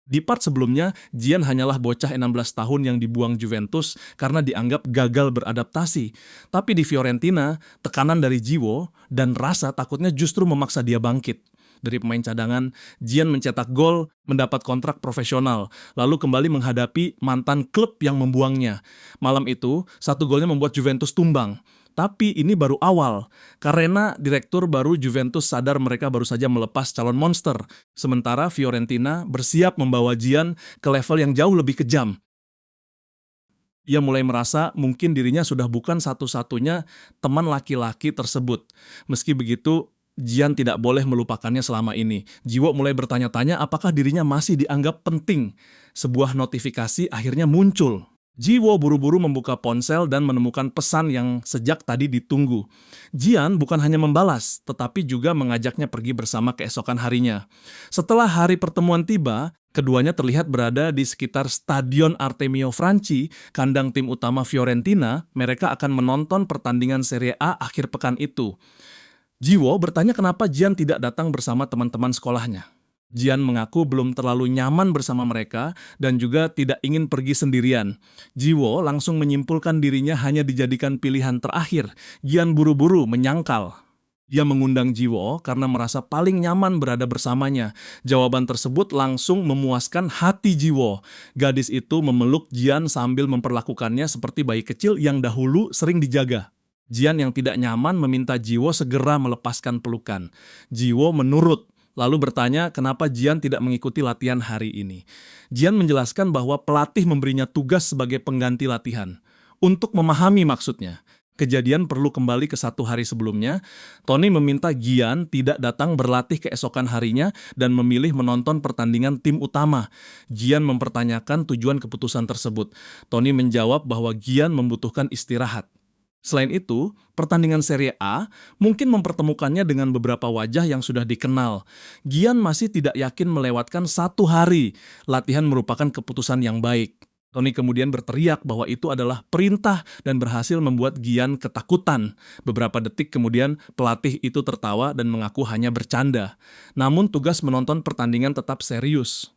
Di part sebelumnya, Gian hanyalah bocah 16 tahun yang dibuang Juventus karena dianggap gagal beradaptasi. Tapi di Fiorentina, tekanan dari Jiwo dan rasa takutnya justru memaksa dia bangkit. Dari pemain cadangan, Gian mencetak gol, mendapat kontrak profesional, lalu kembali menghadapi mantan klub yang membuangnya. Malam itu, satu golnya membuat Juventus tumbang. Tapi ini baru awal, karena direktur baru Juventus sadar mereka baru saja melepas calon monster. Sementara Fiorentina bersiap membawa Gian ke level yang jauh lebih kejam. Ia mulai merasa mungkin dirinya sudah bukan satu-satunya teman laki-laki tersebut. Meski begitu, Gian tidak boleh melupakannya selama ini. Jiwo mulai bertanya-tanya apakah dirinya masih dianggap penting. Sebuah notifikasi akhirnya muncul. Jiwo buru-buru membuka ponsel dan menemukan pesan yang sejak tadi ditunggu. Jian bukan hanya membalas, tetapi juga mengajaknya pergi bersama keesokan harinya. Setelah hari pertemuan tiba, keduanya terlihat berada di sekitar Stadion Artemio Franchi, kandang tim utama Fiorentina. Mereka akan menonton pertandingan Serie A akhir pekan itu. Jiwo bertanya kenapa Jian tidak datang bersama teman-teman sekolahnya. Jian mengaku belum terlalu nyaman bersama mereka dan juga tidak ingin pergi sendirian. Jiwo langsung menyimpulkan dirinya hanya dijadikan pilihan terakhir. Jian buru-buru menyangkal. Dia mengundang Jiwo karena merasa paling nyaman berada bersamanya. Jawaban tersebut langsung memuaskan hati Jiwo. Gadis itu memeluk Jian sambil memperlakukannya seperti bayi kecil yang dahulu sering dijaga. Jian yang tidak nyaman meminta Jiwo segera melepaskan pelukan. Jiwo menurut, lalu bertanya kenapa Jian tidak mengikuti latihan hari ini. Jian menjelaskan bahwa pelatih memberinya tugas sebagai pengganti latihan. Untuk memahami maksudnya, kejadian perlu kembali ke satu hari sebelumnya. Tony meminta Gian tidak datang berlatih keesokan harinya dan memilih menonton pertandingan tim utama. Gian mempertanyakan tujuan keputusan tersebut. Tony menjawab bahwa Gian membutuhkan istirahat. Selain itu, pertandingan Serie A mungkin mempertemukannya dengan beberapa wajah yang sudah dikenal. Gian masih tidak yakin melewatkan satu hari. Latihan merupakan keputusan yang baik. Tony kemudian berteriak bahwa itu adalah perintah dan berhasil membuat Gian ketakutan. Beberapa detik kemudian, pelatih itu tertawa dan mengaku hanya bercanda. Namun tugas menonton pertandingan tetap serius.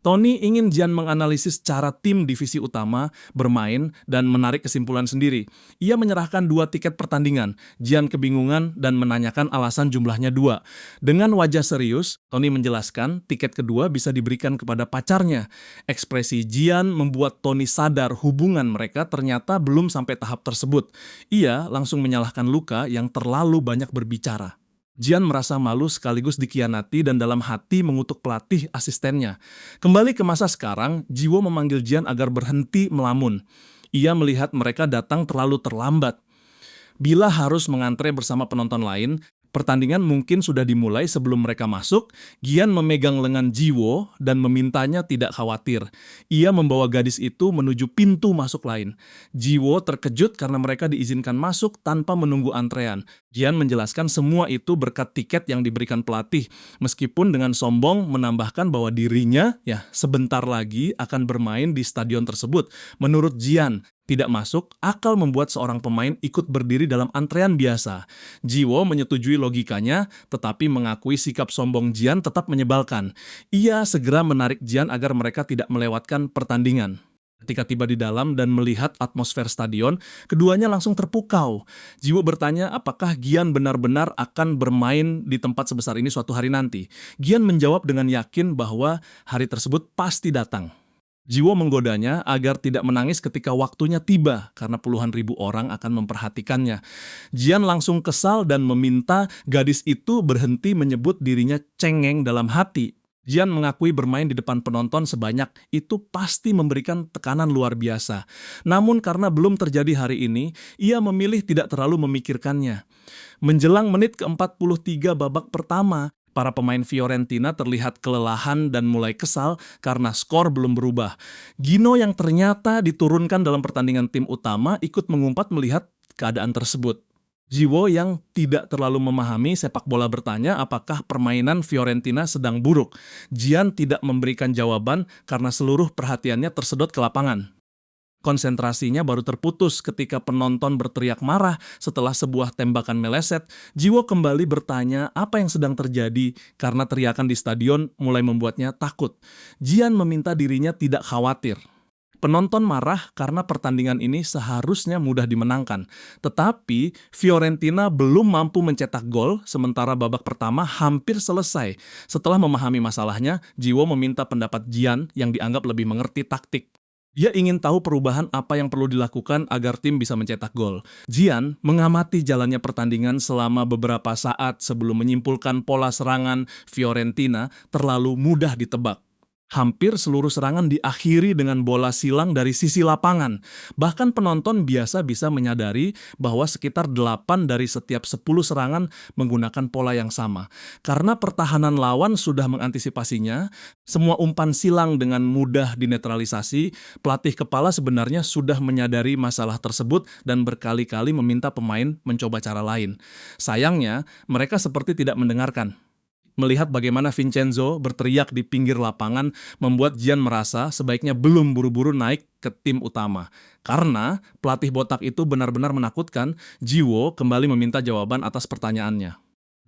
Tony ingin Gian menganalisis cara tim divisi utama bermain dan menarik kesimpulan sendiri. Ia menyerahkan 2 tiket pertandingan. Gian kebingungan dan menanyakan alasan jumlahnya 2. Dengan wajah serius, Tony menjelaskan tiket kedua bisa diberikan kepada pacarnya. Ekspresi Gian membuat Tony sadar hubungan mereka ternyata belum sampai tahap tersebut. Ia langsung menyalahkan Luka yang terlalu banyak berbicara. Gian merasa malu sekaligus dikhianati dan dalam hati mengutuk pelatih asistennya. Kembali ke masa sekarang, Jiwo memanggil Gian agar berhenti melamun. Ia melihat mereka datang terlalu terlambat. Bila harus mengantre bersama penonton lain, pertandingan mungkin sudah dimulai sebelum mereka masuk. Gian memegang lengan Jiwo dan memintanya tidak khawatir. Ia membawa gadis itu menuju pintu masuk lain. Jiwo terkejut karena mereka diizinkan masuk tanpa menunggu antrean. Gian menjelaskan semua itu berkat tiket yang diberikan pelatih, meskipun dengan sombong menambahkan bahwa dirinya sebentar lagi akan bermain di stadion tersebut. Menurut Gian, tidak masuk akal membuat seorang pemain ikut berdiri dalam antrean biasa. Jiwo menyetujui logikanya, tetapi mengakui sikap sombong Gian tetap menyebalkan. Ia segera menarik Gian agar mereka tidak melewatkan pertandingan. Ketika tiba di dalam dan melihat atmosfer stadion, keduanya langsung terpukau. Jiwo bertanya apakah Gian benar-benar akan bermain di tempat sebesar ini suatu hari nanti. Gian menjawab dengan yakin bahwa hari tersebut pasti datang. Jiwo menggodanya agar tidak menangis ketika waktunya tiba karena puluhan ribu orang akan memperhatikannya. Gian langsung kesal dan meminta gadis itu berhenti menyebut dirinya cengeng dalam hati. Gian mengakui bermain di depan penonton sebanyak itu pasti memberikan tekanan luar biasa. Namun karena belum terjadi hari ini, ia memilih tidak terlalu memikirkannya. Menjelang menit ke-43 babak pertama, para pemain Fiorentina terlihat kelelahan dan mulai kesal karena skor belum berubah. Gino yang ternyata diturunkan dalam pertandingan tim utama ikut mengumpat melihat keadaan tersebut. Jiwo yang tidak terlalu memahami sepak bola bertanya apakah permainan Fiorentina sedang buruk. Gian tidak memberikan jawaban karena seluruh perhatiannya tersedot ke lapangan. Konsentrasinya baru terputus ketika penonton berteriak marah setelah sebuah tembakan meleset. Jiwo kembali bertanya apa yang sedang terjadi karena teriakan di stadion mulai membuatnya takut. Jian meminta dirinya tidak khawatir. Penonton marah karena pertandingan ini seharusnya mudah dimenangkan. Tetapi Fiorentina belum mampu mencetak gol sementara babak pertama hampir selesai. Setelah memahami masalahnya, Jiwo meminta pendapat Jian yang dianggap lebih mengerti taktik. Dia ingin tahu perubahan apa yang perlu dilakukan agar tim bisa mencetak gol. Jian mengamati jalannya pertandingan selama beberapa saat sebelum menyimpulkan pola serangan Fiorentina terlalu mudah ditebak. Hampir seluruh serangan diakhiri dengan bola silang dari sisi lapangan. Bahkan penonton biasa bisa menyadari bahwa sekitar 8 dari setiap 10 serangan menggunakan pola yang sama. Karena pertahanan lawan sudah mengantisipasinya, semua umpan silang dengan mudah dinetralisasi. Pelatih kepala sebenarnya sudah menyadari masalah tersebut dan berkali-kali meminta pemain mencoba cara lain. Sayangnya, mereka seperti tidak mendengarkan. Melihat bagaimana Vincenzo berteriak di pinggir lapangan membuat Jian merasa sebaiknya belum buru-buru naik ke tim utama. Karena pelatih botak itu benar-benar menakutkan, Jiwo kembali meminta jawaban atas pertanyaannya.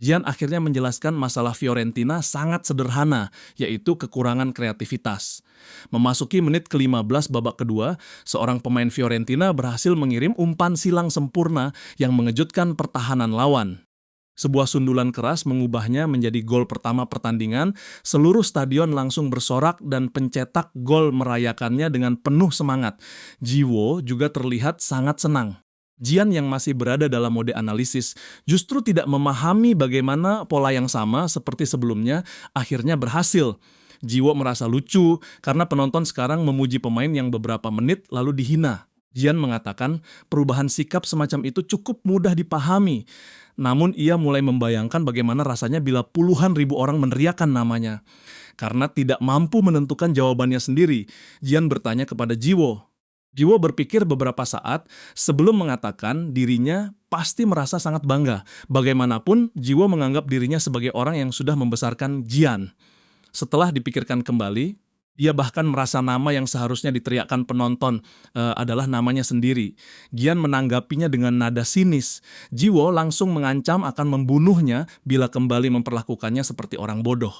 Jian akhirnya menjelaskan masalah Fiorentina sangat sederhana, yaitu kekurangan kreativitas. Memasuki menit ke-15 babak kedua, seorang pemain Fiorentina berhasil mengirim umpan silang sempurna yang mengejutkan pertahanan lawan. Sebuah sundulan keras mengubahnya menjadi gol pertama pertandingan. Seluruh stadion langsung bersorak dan pencetak gol merayakannya dengan penuh semangat. Jiwo juga terlihat sangat senang. Jian yang masih berada dalam mode analisis justru tidak memahami bagaimana pola yang sama seperti sebelumnya akhirnya berhasil. Jiwo merasa lucu karena penonton sekarang memuji pemain yang beberapa menit lalu dihina. Jian mengatakan perubahan sikap semacam itu cukup mudah dipahami. Namun ia mulai membayangkan bagaimana rasanya bila puluhan ribu orang meneriakkan namanya. Karena tidak mampu menentukan jawabannya sendiri, Jian bertanya kepada Jiwo. Jiwo berpikir beberapa saat sebelum mengatakan dirinya pasti merasa sangat bangga. Bagaimanapun, Jiwo menganggap dirinya sebagai orang yang sudah membesarkan Jian. Setelah dipikirkan kembali, dia bahkan merasa nama yang seharusnya diteriakkan penonton adalah namanya sendiri. Jian menanggapinya dengan nada sinis. Jiwo langsung mengancam akan membunuhnya bila kembali memperlakukannya seperti orang bodoh.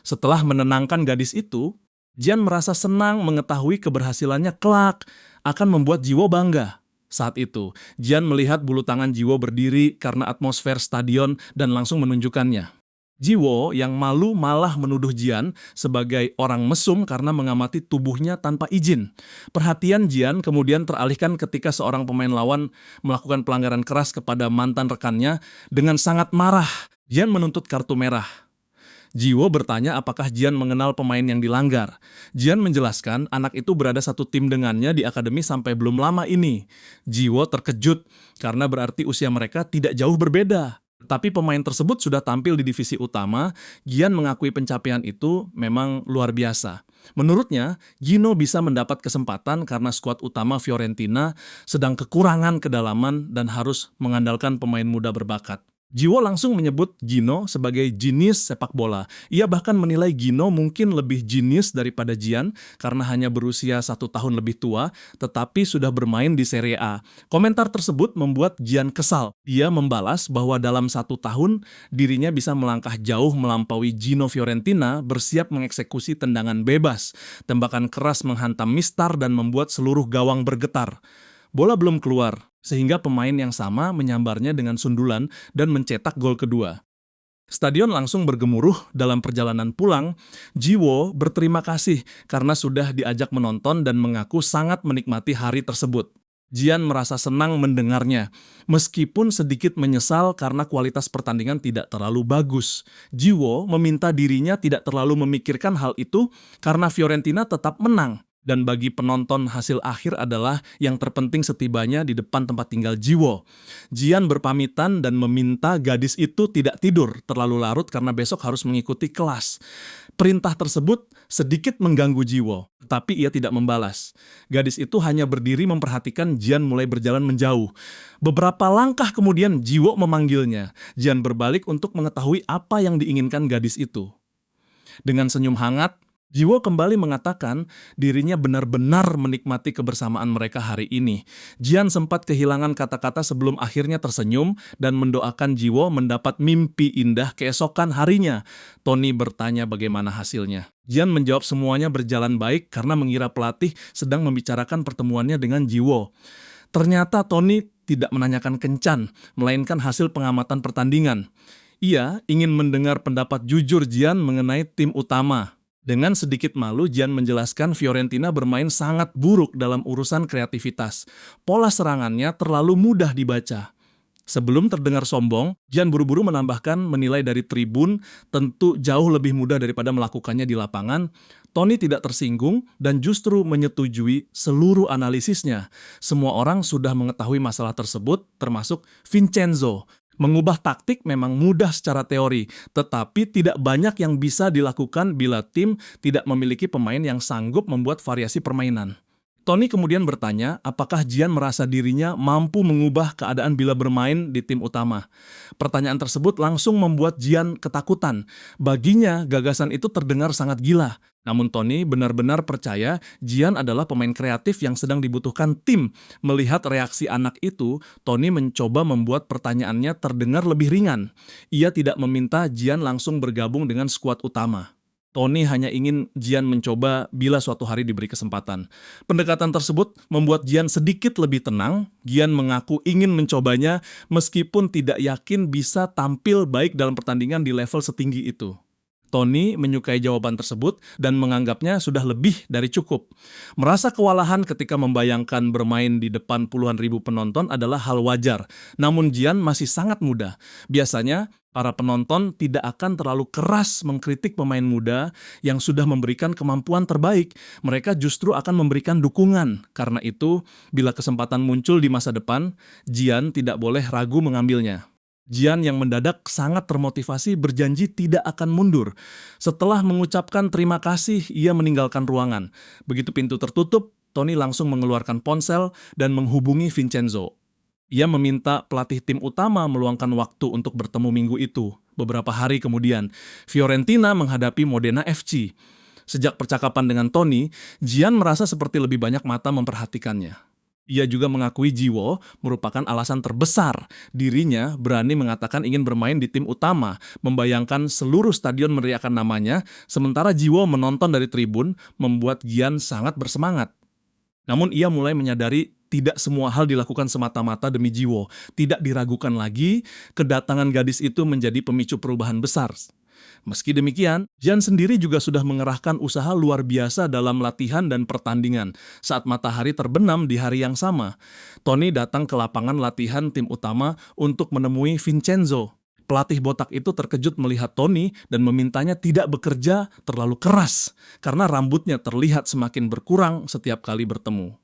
Setelah menenangkan gadis itu, Jian merasa senang mengetahui keberhasilannya kelak akan membuat Jiwo bangga. Saat itu, Jian melihat bulu tangan Jiwo berdiri karena atmosfer stadion dan langsung menunjukkannya. Jiwo yang malu malah menuduh Jian sebagai orang mesum karena mengamati tubuhnya tanpa izin. Perhatian Jian kemudian teralihkan ketika seorang pemain lawan melakukan pelanggaran keras kepada mantan rekannya. Dengan sangat marah, Jian menuntut kartu merah. Jiwo bertanya apakah Jian mengenal pemain yang dilanggar. Jian menjelaskan anak itu berada satu tim dengannya di akademi sampai belum lama ini. Jiwo terkejut karena berarti usia mereka tidak jauh berbeda. Tapi pemain tersebut sudah tampil di divisi utama. Jian mengakui pencapaian itu memang luar biasa. Menurutnya, Gino bisa mendapat kesempatan karena skuad utama Fiorentina sedang kekurangan kedalaman dan harus mengandalkan pemain muda berbakat. Jiwo langsung menyebut Gino sebagai jenius sepak bola. Ia bahkan menilai Gino mungkin lebih jenius daripada Jian karena hanya berusia 1 tahun lebih tua, tetapi sudah bermain di Serie A. Komentar tersebut membuat Jian kesal. Ia membalas bahwa dalam 1 tahun dirinya bisa melangkah jauh melampaui Gino Fiorentina bersiap mengeksekusi tendangan bebas. Tembakan keras menghantam mistar dan membuat seluruh gawang bergetar. Bola belum keluar, sehingga pemain yang sama menyambarnya dengan sundulan dan mencetak gol kedua. Stadion langsung bergemuruh. Dalam perjalanan pulang, Jiwo berterima kasih karena sudah diajak menonton dan mengaku sangat menikmati hari tersebut. Jian merasa senang mendengarnya, meskipun sedikit menyesal karena kualitas pertandingan tidak terlalu bagus. Jiwo meminta dirinya tidak terlalu memikirkan hal itu karena Fiorentina tetap menang. Dan bagi penonton hasil akhir adalah yang terpenting setibanya di depan tempat tinggal Jiwo. Jian berpamitan dan meminta gadis itu tidak tidur terlalu larut karena besok harus mengikuti kelas. Perintah tersebut sedikit mengganggu Jiwo, tapi ia tidak membalas. Gadis itu hanya berdiri memperhatikan Jian mulai berjalan menjauh. Beberapa langkah kemudian Jiwo memanggilnya. Jian berbalik untuk mengetahui apa yang diinginkan gadis itu. Dengan senyum hangat, Jiwo kembali mengatakan dirinya benar-benar menikmati kebersamaan mereka hari ini. Jian sempat kehilangan kata-kata sebelum akhirnya tersenyum dan mendoakan Jiwo mendapat mimpi indah keesokan harinya. Tony bertanya bagaimana hasilnya. Jian menjawab semuanya berjalan baik karena mengira pelatih sedang membicarakan pertemuannya dengan Jiwo. Ternyata Tony tidak menanyakan kencan, melainkan hasil pengamatan pertandingan. Ia ingin mendengar pendapat jujur Jian mengenai tim utama. Dengan sedikit malu, Jian menjelaskan Fiorentina bermain sangat buruk dalam urusan kreativitas. Pola serangannya terlalu mudah dibaca. Sebelum terdengar sombong, Jian buru-buru menambahkan menilai dari tribun tentu jauh lebih mudah daripada melakukannya di lapangan. Tony tidak tersinggung dan justru menyetujui seluruh analisisnya. Semua orang sudah mengetahui masalah tersebut, termasuk Vincenzo. Mengubah taktik memang mudah secara teori, tetapi tidak banyak yang bisa dilakukan bila tim tidak memiliki pemain yang sanggup membuat variasi permainan. Tony kemudian bertanya apakah Jian merasa dirinya mampu mengubah keadaan bila bermain di tim utama. Pertanyaan tersebut langsung membuat Jian ketakutan. Baginya, gagasan itu terdengar sangat gila. Namun Tony benar-benar percaya Jian adalah pemain kreatif yang sedang dibutuhkan tim. Melihat reaksi anak itu, Tony mencoba membuat pertanyaannya terdengar lebih ringan. Ia tidak meminta Jian langsung bergabung dengan skuad utama. Tony hanya ingin Jian mencoba bila suatu hari diberi kesempatan. Pendekatan tersebut membuat Jian sedikit lebih tenang. Jian mengaku ingin mencobanya meskipun tidak yakin bisa tampil baik dalam pertandingan di level setinggi itu. Tony menyukai jawaban tersebut dan menganggapnya sudah lebih dari cukup. Merasa kewalahan ketika membayangkan bermain di depan puluhan ribu penonton adalah hal wajar. Namun Jian masih sangat muda. Biasanya, para penonton tidak akan terlalu keras mengkritik pemain muda yang sudah memberikan kemampuan terbaik. Mereka justru akan memberikan dukungan. Karena itu, bila kesempatan muncul di masa depan, Jian tidak boleh ragu mengambilnya. Jian yang mendadak sangat termotivasi berjanji tidak akan mundur. Setelah mengucapkan terima kasih, ia meninggalkan ruangan. Begitu pintu tertutup, Tony langsung mengeluarkan ponsel dan menghubungi Vincenzo. Ia meminta pelatih tim utama meluangkan waktu untuk bertemu minggu itu. Beberapa hari kemudian, Fiorentina menghadapi Modena FC. Sejak percakapan dengan Tony, Jian merasa seperti lebih banyak mata memperhatikannya. Ia juga mengakui Jiwo merupakan alasan terbesar dirinya berani mengatakan ingin bermain di tim utama, membayangkan seluruh stadion meneriakkan namanya, sementara Jiwo menonton dari tribun membuat Jian sangat bersemangat. Namun ia mulai menyadari tidak semua hal dilakukan semata-mata demi Jiwo. Tidak diragukan lagi, kedatangan gadis itu menjadi pemicu perubahan besar. Meski demikian, Jian sendiri juga sudah mengerahkan usaha luar biasa dalam latihan dan pertandingan. Saat matahari terbenam di hari yang sama, Tony datang ke lapangan latihan tim utama untuk menemui Vincenzo. Pelatih botak itu terkejut melihat Tony dan memintanya tidak bekerja terlalu keras karena rambutnya terlihat semakin berkurang setiap kali bertemu.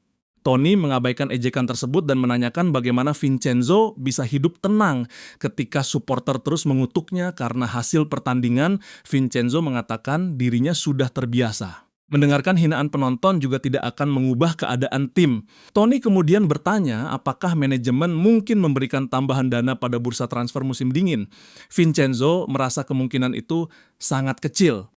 Tony mengabaikan ejekan tersebut dan menanyakan bagaimana Vincenzo bisa hidup tenang ketika supporter terus mengutuknya karena hasil pertandingan. Vincenzo mengatakan dirinya sudah terbiasa. Mendengarkan hinaan penonton juga tidak akan mengubah keadaan tim. Tony kemudian bertanya apakah manajemen mungkin memberikan tambahan dana pada bursa transfer musim dingin. Vincenzo merasa kemungkinan itu sangat kecil.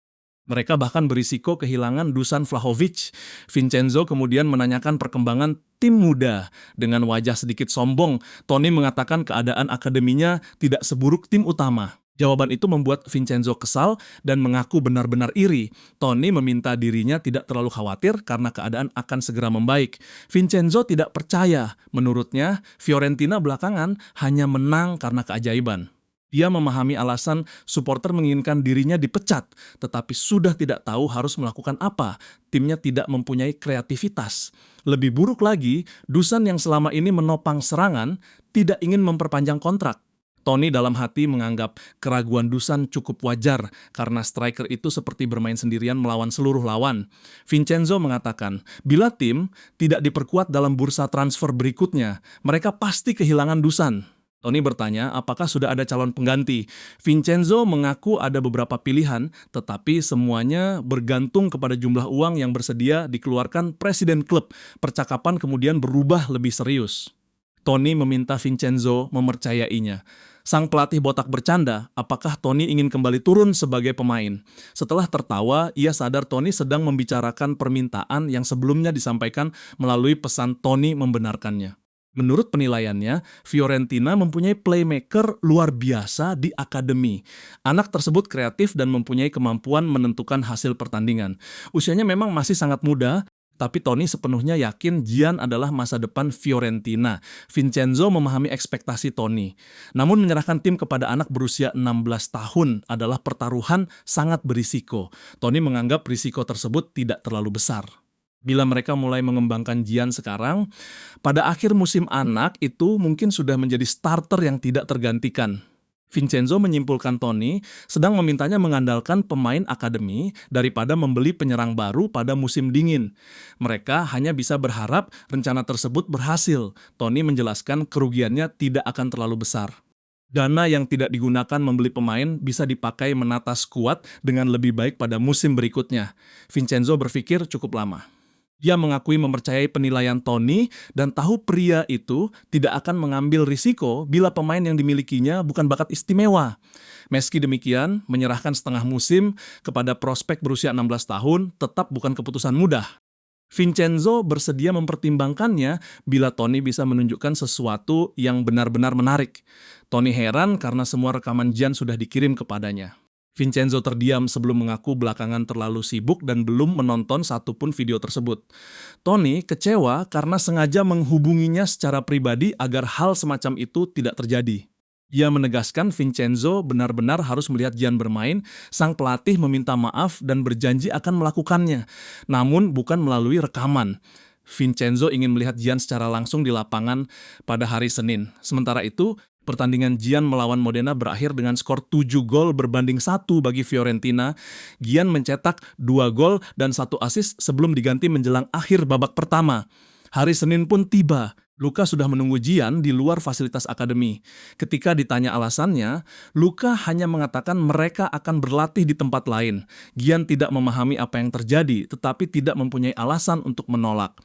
Mereka bahkan berisiko kehilangan Dusan Vlahovic. Vincenzo kemudian menanyakan perkembangan tim muda. Dengan wajah sedikit sombong, Tony mengatakan keadaan akademinya tidak seburuk tim utama. Jawaban itu membuat Vincenzo kesal dan mengaku benar-benar iri. Tony meminta dirinya tidak terlalu khawatir karena keadaan akan segera membaik. Vincenzo tidak percaya. Menurutnya, Fiorentina belakangan hanya menang karena keajaiban. Dia memahami alasan supporter menginginkan dirinya dipecat, tetapi sudah tidak tahu harus melakukan apa. Timnya tidak mempunyai kreativitas. Lebih buruk lagi, Dusan yang selama ini menopang serangan tidak ingin memperpanjang kontrak. Tony dalam hati menganggap keraguan Dusan cukup wajar karena striker itu seperti bermain sendirian melawan seluruh lawan. Vincenzo mengatakan, bila tim tidak diperkuat dalam bursa transfer berikutnya, mereka pasti kehilangan Dusan. Tony bertanya apakah sudah ada calon pengganti. Vincenzo mengaku ada beberapa pilihan, tetapi semuanya bergantung kepada jumlah uang yang bersedia dikeluarkan presiden klub. Percakapan kemudian berubah lebih serius. Toni meminta Vincenzo mempercayainya. Sang pelatih botak bercanda, apakah Toni ingin kembali turun sebagai pemain. Setelah tertawa, ia sadar Toni sedang membicarakan permintaan yang sebelumnya disampaikan melalui pesan Toni membenarkannya. Menurut penilaiannya, Fiorentina mempunyai playmaker luar biasa di akademi. Anak tersebut kreatif dan mempunyai kemampuan menentukan hasil pertandingan. Usianya memang masih sangat muda, tapi Toni sepenuhnya yakin Gian adalah masa depan Fiorentina. Vincenzo memahami ekspektasi Toni. Namun menyerahkan tim kepada anak berusia 16 tahun adalah pertaruhan sangat berisiko. Toni menganggap risiko tersebut tidak terlalu besar. Bila mereka mulai mengembangkan Gian sekarang, pada akhir musim anak itu mungkin sudah menjadi starter yang tidak tergantikan. Vincenzo menyimpulkan Toni sedang memintanya mengandalkan pemain akademi daripada membeli penyerang baru pada musim dingin. Mereka hanya bisa berharap rencana tersebut berhasil. Toni menjelaskan kerugiannya tidak akan terlalu besar. Dana yang tidak digunakan membeli pemain bisa dipakai menata skuad dengan lebih baik pada musim berikutnya. Vincenzo berpikir cukup lama. Dia mengakui mempercayai penilaian Toni dan tahu pria itu tidak akan mengambil risiko bila pemain yang dimilikinya bukan bakat istimewa. Meski demikian, menyerahkan setengah musim kepada prospek berusia 16 tahun tetap bukan keputusan mudah. Vincenzo bersedia mempertimbangkannya bila Toni bisa menunjukkan sesuatu yang benar-benar menarik. Toni heran karena semua rekaman Gian sudah dikirim kepadanya. Vincenzo terdiam sebelum mengaku belakangan terlalu sibuk dan belum menonton satupun video tersebut. Toni kecewa karena sengaja menghubunginya secara pribadi agar hal semacam itu tidak terjadi. Ia menegaskan Vincenzo benar-benar harus melihat Gian bermain, sang pelatih meminta maaf dan berjanji akan melakukannya, namun bukan melalui rekaman. Vincenzo ingin melihat Gian secara langsung di lapangan pada hari Senin. Sementara itu, pertandingan Gian melawan Modena berakhir dengan skor 7 gol berbanding 1 bagi Fiorentina. Gian mencetak 2 gol dan 1 assist sebelum diganti menjelang akhir babak pertama. Hari Senin pun tiba. Luka sudah menunggu Gian di luar fasilitas akademi. Ketika ditanya alasannya, Luka hanya mengatakan mereka akan berlatih di tempat lain. Gian tidak memahami apa yang terjadi, tetapi tidak mempunyai alasan untuk menolak.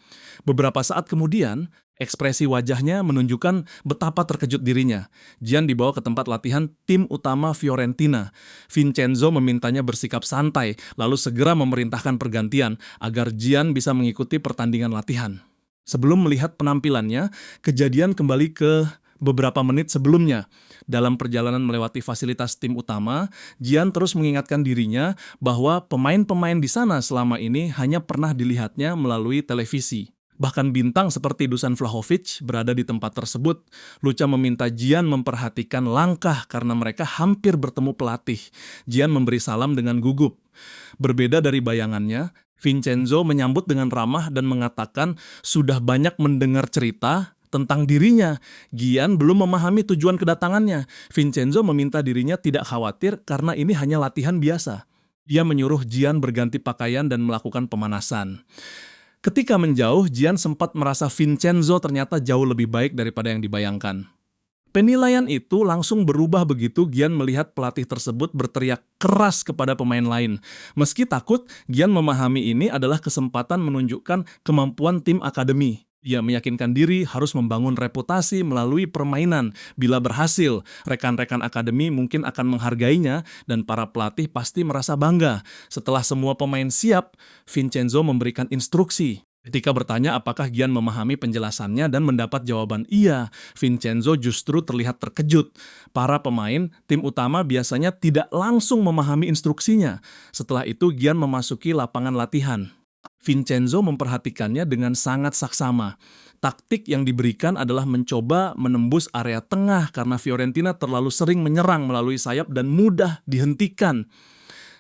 Beberapa saat kemudian, ekspresi wajahnya menunjukkan betapa terkejut dirinya. Gian dibawa ke tempat latihan tim utama Fiorentina. Vincenzo memintanya bersikap santai, lalu segera memerintahkan pergantian agar Gian bisa mengikuti pertandingan latihan. Sebelum melihat penampilannya, kejadian kembali ke beberapa menit sebelumnya. Dalam perjalanan melewati fasilitas tim utama, Gian terus mengingatkan dirinya bahwa pemain-pemain di sana selama ini hanya pernah dilihatnya melalui televisi. Bahkan bintang seperti Dusan Vlahovic berada di tempat tersebut. Luca meminta Gian memperhatikan langkah karena mereka hampir bertemu pelatih. Gian memberi salam dengan gugup. Berbeda dari bayangannya, Vincenzo menyambut dengan ramah dan mengatakan sudah banyak mendengar cerita tentang dirinya. Gian belum memahami tujuan kedatangannya. Vincenzo meminta dirinya tidak khawatir karena ini hanya latihan biasa. Dia menyuruh Gian berganti pakaian dan melakukan pemanasan. Ketika menjauh, Gian sempat merasa Vincenzo ternyata jauh lebih baik daripada yang dibayangkan. Penilaian itu langsung berubah begitu Gian melihat pelatih tersebut berteriak keras kepada pemain lain. Meski takut, Gian memahami ini adalah kesempatan menunjukkan kemampuan tim akademi. Ia meyakinkan diri harus membangun reputasi melalui permainan. Bila berhasil, rekan-rekan akademi mungkin akan menghargainya dan para pelatih pasti merasa bangga. Setelah semua pemain siap, Vincenzo memberikan instruksi. Ketika bertanya apakah Gian memahami penjelasannya dan mendapat jawaban iya, Vincenzo justru terlihat terkejut. Para pemain tim utama biasanya tidak langsung memahami instruksinya. Setelah itu Gian memasuki lapangan latihan. Vincenzo memperhatikannya dengan sangat saksama. Taktik yang diberikan adalah mencoba menembus area tengah karena Fiorentina terlalu sering menyerang melalui sayap dan mudah dihentikan.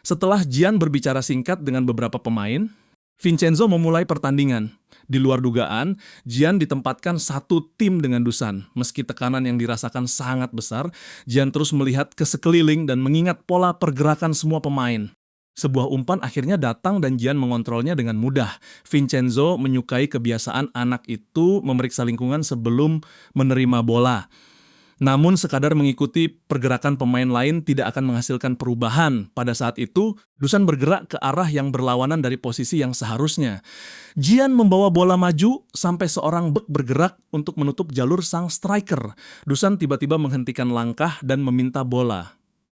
Setelah Gian berbicara singkat dengan beberapa pemain, Vincenzo memulai pertandingan. Di luar dugaan, Gian ditempatkan satu tim dengan Dusan. Meski tekanan yang dirasakan sangat besar, Gian terus melihat ke sekeliling dan mengingat pola pergerakan semua pemain. Sebuah umpan akhirnya datang dan Gian mengontrolnya dengan mudah. Vincenzo menyukai kebiasaan anak itu memeriksa lingkungan sebelum menerima bola. Namun sekadar mengikuti pergerakan pemain lain tidak akan menghasilkan perubahan. Pada saat itu, Dusan bergerak ke arah yang berlawanan dari posisi yang seharusnya. Jian membawa bola maju sampai seorang bek bergerak untuk menutup jalur sang striker. Dusan tiba-tiba menghentikan langkah dan meminta bola.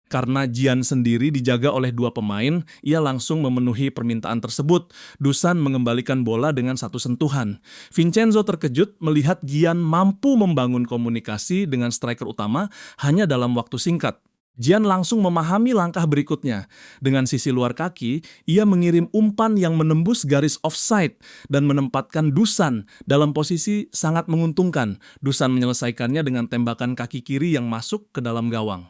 Karena Jian sendiri dijaga oleh dua pemain, ia langsung memenuhi permintaan tersebut. Dusan mengembalikan bola dengan satu sentuhan. Vincenzo terkejut melihat Jian mampu membangun komunikasi dengan striker utama hanya dalam waktu singkat. Jian langsung memahami langkah berikutnya. Dengan sisi luar kaki, ia mengirim umpan yang menembus garis offside dan menempatkan Dusan dalam posisi sangat menguntungkan. Dusan menyelesaikannya dengan tembakan kaki kiri yang masuk ke dalam gawang.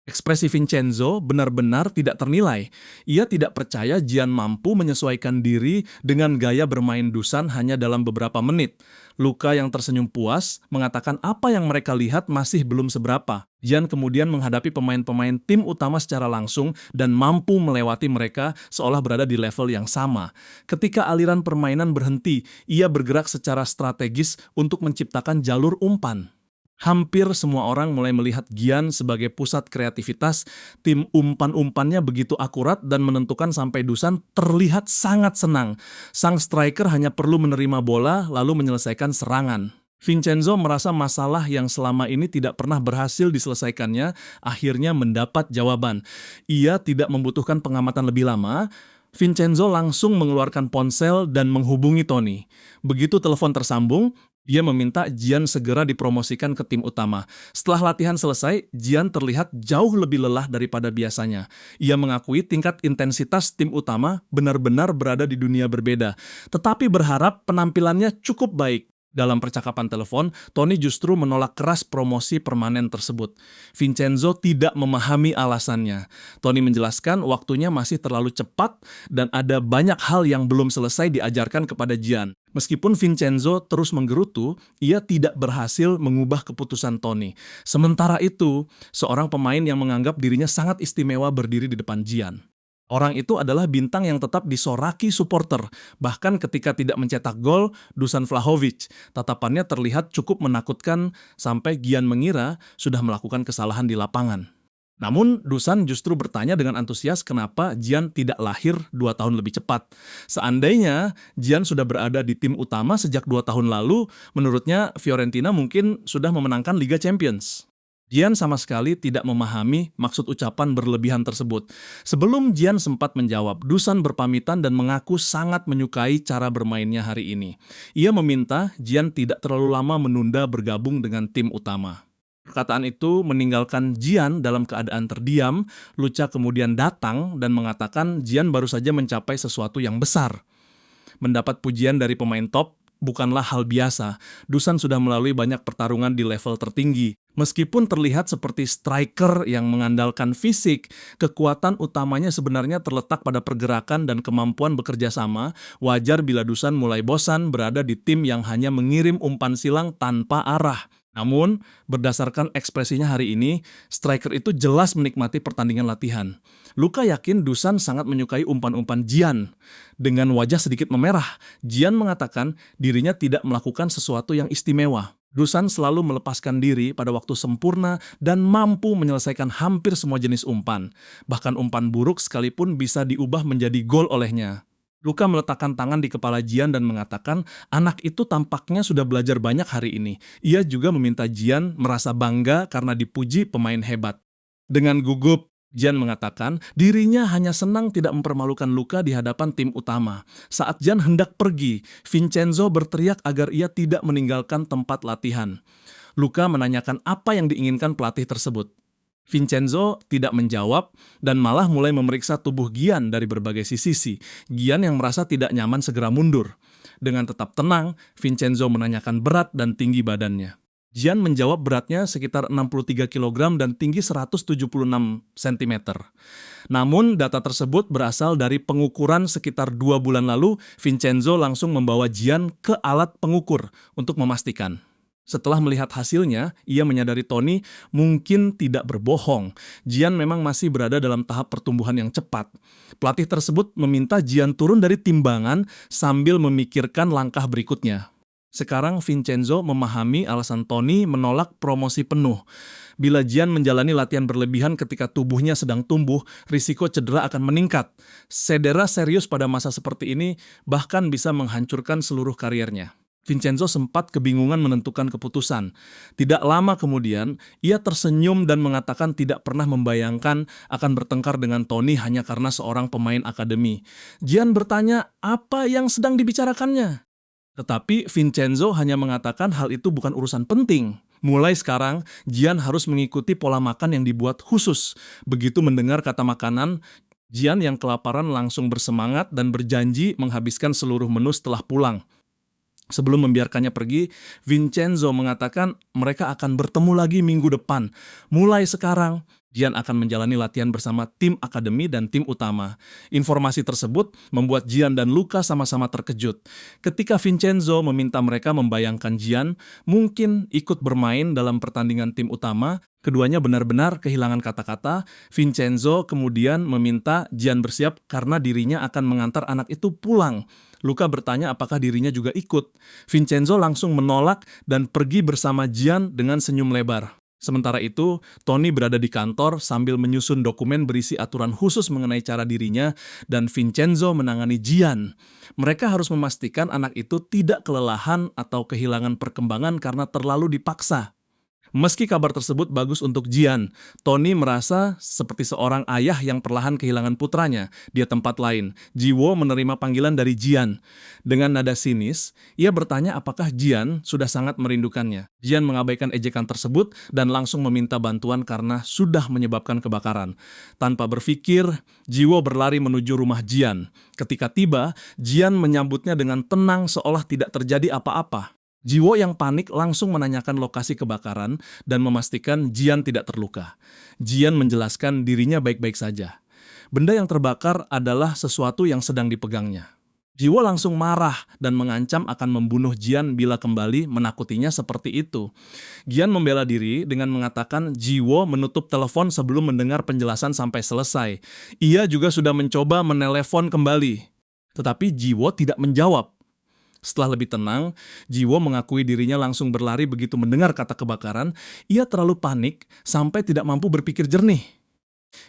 Ekspresi Vincenzo benar-benar tidak ternilai. Ia tidak percaya Jian mampu menyesuaikan diri dengan gaya bermain Dusan hanya dalam beberapa menit. Luka yang tersenyum puas mengatakan apa yang mereka lihat masih belum seberapa. Jian kemudian menghadapi pemain-pemain tim utama secara langsung dan mampu melewati mereka seolah berada di level yang sama. Ketika aliran permainan berhenti, ia bergerak secara strategis untuk menciptakan jalur umpan. Hampir semua orang mulai melihat Jian sebagai pusat kreativitas. Tim umpan-umpannya begitu akurat dan menentukan sampai Dusan terlihat sangat senang. Sang striker hanya perlu menerima bola lalu menyelesaikan serangan. Vincenzo merasa masalah yang selama ini tidak pernah berhasil diselesaikannya akhirnya mendapat jawaban. Ia tidak membutuhkan pengamatan lebih lama. Vincenzo langsung mengeluarkan ponsel dan menghubungi Tony. Begitu telepon tersambung, dia meminta Jian segera dipromosikan ke tim utama. Setelah latihan selesai, Jian terlihat jauh lebih lelah daripada biasanya. Ia mengakui tingkat intensitas tim utama benar-benar berada di dunia berbeda, tetapi berharap penampilannya cukup baik. Dalam percakapan telepon, Tony justru menolak keras promosi permanen tersebut. Vincenzo tidak memahami alasannya. Tony menjelaskan waktunya masih terlalu cepat dan ada banyak hal yang belum selesai diajarkan kepada Jian. Meskipun Vincenzo terus menggerutu, ia tidak berhasil mengubah keputusan Tony. Sementara itu, seorang pemain yang menganggap dirinya sangat istimewa berdiri di depan Jian. Orang itu adalah bintang yang tetap disoraki supporter. Bahkan ketika tidak mencetak gol, Dusan Vlahovic, tatapannya terlihat cukup menakutkan sampai Jian mengira sudah melakukan kesalahan di lapangan. Namun, Dusan justru bertanya dengan antusias kenapa Jian tidak lahir 2 tahun lebih cepat. Seandainya Jian sudah berada di tim utama sejak 2 tahun lalu, menurutnya Fiorentina mungkin sudah memenangkan Liga Champions. Jian sama sekali tidak memahami maksud ucapan berlebihan tersebut. Sebelum Jian sempat menjawab, Dusan berpamitan dan mengaku sangat menyukai cara bermainnya hari ini. Ia meminta Jian tidak terlalu lama menunda bergabung dengan tim utama. Perkataan itu meninggalkan Jian dalam keadaan terdiam. Lucha kemudian datang dan mengatakan Jian baru saja mencapai sesuatu yang besar. Mendapat pujian dari pemain top bukanlah hal biasa. Dusan sudah melalui banyak pertarungan di level tertinggi. Meskipun terlihat seperti striker yang mengandalkan fisik, kekuatan utamanya sebenarnya terletak pada pergerakan dan kemampuan bekerja sama. Wajar bila Dusan mulai bosan berada di tim yang hanya mengirim umpan silang tanpa arah. Namun, berdasarkan ekspresinya hari ini, striker itu jelas menikmati pertandingan latihan. Luka yakin Dusan sangat menyukai umpan-umpan Jian. Dengan wajah sedikit memerah, Jian mengatakan dirinya tidak melakukan sesuatu yang istimewa. Dusan selalu melepaskan diri pada waktu sempurna dan mampu menyelesaikan hampir semua jenis umpan. Bahkan umpan buruk sekalipun bisa diubah menjadi gol olehnya. Luka meletakkan tangan di kepala Jian dan mengatakan anak itu tampaknya sudah belajar banyak hari ini. Ia juga meminta Jian merasa bangga karena dipuji pemain hebat. Dengan gugup, Jian mengatakan dirinya hanya senang tidak mempermalukan Luka di hadapan tim utama. Saat Jian hendak pergi, Vincenzo berteriak agar ia tidak meninggalkan tempat latihan. Luka menanyakan apa yang diinginkan pelatih tersebut. Vincenzo tidak menjawab dan malah mulai memeriksa tubuh Jian dari berbagai sisi. Jian yang merasa tidak nyaman segera mundur. Dengan tetap tenang, Vincenzo menanyakan berat dan tinggi badannya. Jian menjawab beratnya sekitar 63 kg dan tinggi 176 cm. Namun data tersebut berasal dari pengukuran sekitar 2 bulan lalu. Vincenzo langsung membawa Jian ke alat pengukur untuk memastikan. Setelah melihat hasilnya, ia menyadari Tony mungkin tidak berbohong. Jian memang masih berada dalam tahap pertumbuhan yang cepat. Pelatih tersebut meminta Jian turun dari timbangan sambil memikirkan langkah berikutnya. Sekarang Vincenzo memahami alasan Tony menolak promosi penuh. Bila Jian menjalani latihan berlebihan ketika tubuhnya sedang tumbuh, risiko cedera akan meningkat. Cedera serius pada masa seperti ini bahkan bisa menghancurkan seluruh kariernya. Vincenzo sempat kebingungan menentukan keputusan. Tidak lama kemudian, ia tersenyum dan mengatakan tidak pernah membayangkan akan bertengkar dengan Tony hanya karena seorang pemain akademi. Jian bertanya apa yang sedang dibicarakannya. Tetapi Vincenzo hanya mengatakan hal itu bukan urusan penting. Mulai sekarang, Jian harus mengikuti pola makan yang dibuat khusus. Begitu mendengar kata makanan, Jian yang kelaparan langsung bersemangat dan berjanji menghabiskan seluruh menu setelah pulang. Sebelum membiarkannya pergi, Vincenzo mengatakan mereka akan bertemu lagi minggu depan. Mulai sekarang, Jian akan menjalani latihan bersama tim akademi dan tim utama. Informasi tersebut membuat Jian dan Luka sama-sama terkejut. Ketika Vincenzo meminta mereka membayangkan Jian mungkin ikut bermain dalam pertandingan tim utama, keduanya benar-benar kehilangan kata-kata. Vincenzo kemudian meminta Jian bersiap karena dirinya akan mengantar anak itu pulang. Luka bertanya apakah dirinya juga ikut. Vincenzo langsung menolak dan pergi bersama Jian dengan senyum lebar. Sementara itu, Tony berada di kantor sambil menyusun dokumen berisi aturan khusus mengenai cara dirinya dan Vincenzo menangani Jian. Mereka harus memastikan anak itu tidak kelelahan atau kehilangan perkembangan karena terlalu dipaksa. Meski kabar tersebut bagus untuk Jian, Tony merasa seperti seorang ayah yang perlahan kehilangan putranya. Di tempat lain, Jiwo menerima panggilan dari Jian. Dengan nada sinis, ia bertanya apakah Jian sudah sangat merindukannya. Jian mengabaikan ejekan tersebut dan langsung meminta bantuan karena sudah menyebabkan kebakaran. Tanpa berpikir, Jiwo berlari menuju rumah Jian. Ketika tiba, Jian menyambutnya dengan tenang seolah tidak terjadi apa-apa. Jiwo yang panik langsung menanyakan lokasi kebakaran dan memastikan Jian tidak terluka. Jian menjelaskan dirinya baik-baik saja. Benda yang terbakar adalah sesuatu yang sedang dipegangnya. Jiwo langsung marah dan mengancam akan membunuh Jian bila kembali menakutinya seperti itu. Jian membela diri dengan mengatakan Jiwo menutup telepon sebelum mendengar penjelasan sampai selesai. Ia juga sudah mencoba menelepon kembali. Tetapi Jiwo tidak menjawab. Setelah lebih tenang, Jiwo mengakui dirinya langsung berlari begitu mendengar kata kebakaran. Ia terlalu panik sampai tidak mampu berpikir jernih.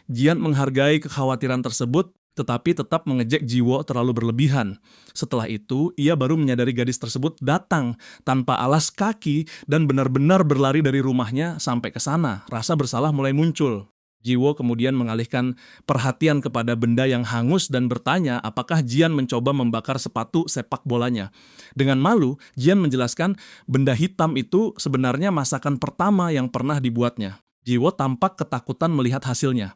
Jian menghargai kekhawatiran tersebut, tetapi tetap mengejek Jiwo terlalu berlebihan. Setelah itu, ia baru menyadari gadis tersebut datang tanpa alas kaki dan benar-benar berlari dari rumahnya sampai ke sana. Rasa bersalah mulai muncul. Jiwo kemudian mengalihkan perhatian kepada benda yang hangus dan bertanya apakah Jian mencoba membakar sepatu sepak bolanya. Dengan malu, Jian menjelaskan benda hitam itu sebenarnya masakan pertama yang pernah dibuatnya. Jiwo tampak ketakutan melihat hasilnya.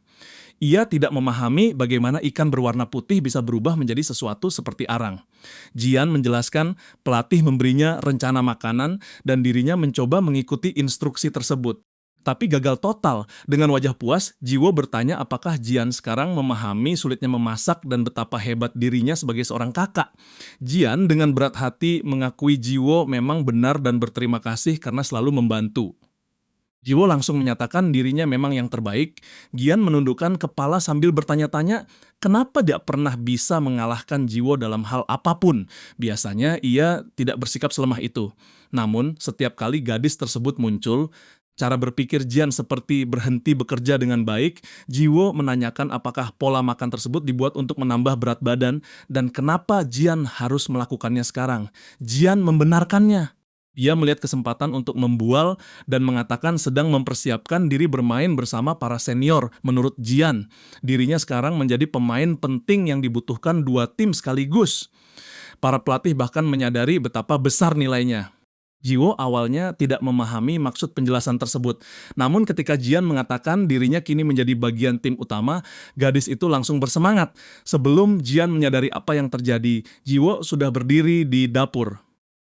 Ia tidak memahami bagaimana ikan berwarna putih bisa berubah menjadi sesuatu seperti arang. Jian menjelaskan pelatih memberinya rencana makanan dan dirinya mencoba mengikuti instruksi tersebut. Tapi gagal total. Dengan wajah puas, Jiwo bertanya apakah Jian sekarang memahami sulitnya memasak dan betapa hebat dirinya sebagai seorang kakak. Jian dengan berat hati mengakui Jiwo memang benar dan berterima kasih karena selalu membantu. Jiwo langsung menyatakan dirinya memang yang terbaik. Jian menundukkan kepala sambil bertanya-tanya, kenapa dia pernah bisa mengalahkan Jiwo dalam hal apapun. Biasanya ia tidak bersikap selemah itu. Namun, setiap kali gadis tersebut muncul, cara berpikir Jian seperti berhenti bekerja dengan baik. Jiwo menanyakan apakah pola makan tersebut dibuat untuk menambah berat badan dan kenapa Jian harus melakukannya sekarang. Jian membenarkannya. Ia melihat kesempatan untuk membual dan mengatakan sedang mempersiapkan diri bermain bersama para senior. Menurut Jian, dirinya sekarang menjadi pemain penting yang dibutuhkan dua tim sekaligus. Para pelatih bahkan menyadari betapa besar nilainya. Jiwo awalnya tidak memahami maksud penjelasan tersebut. Namun ketika Jian mengatakan dirinya kini menjadi bagian tim utama, gadis itu langsung bersemangat. Sebelum Jian menyadari apa yang terjadi, Jiwo sudah berdiri di dapur.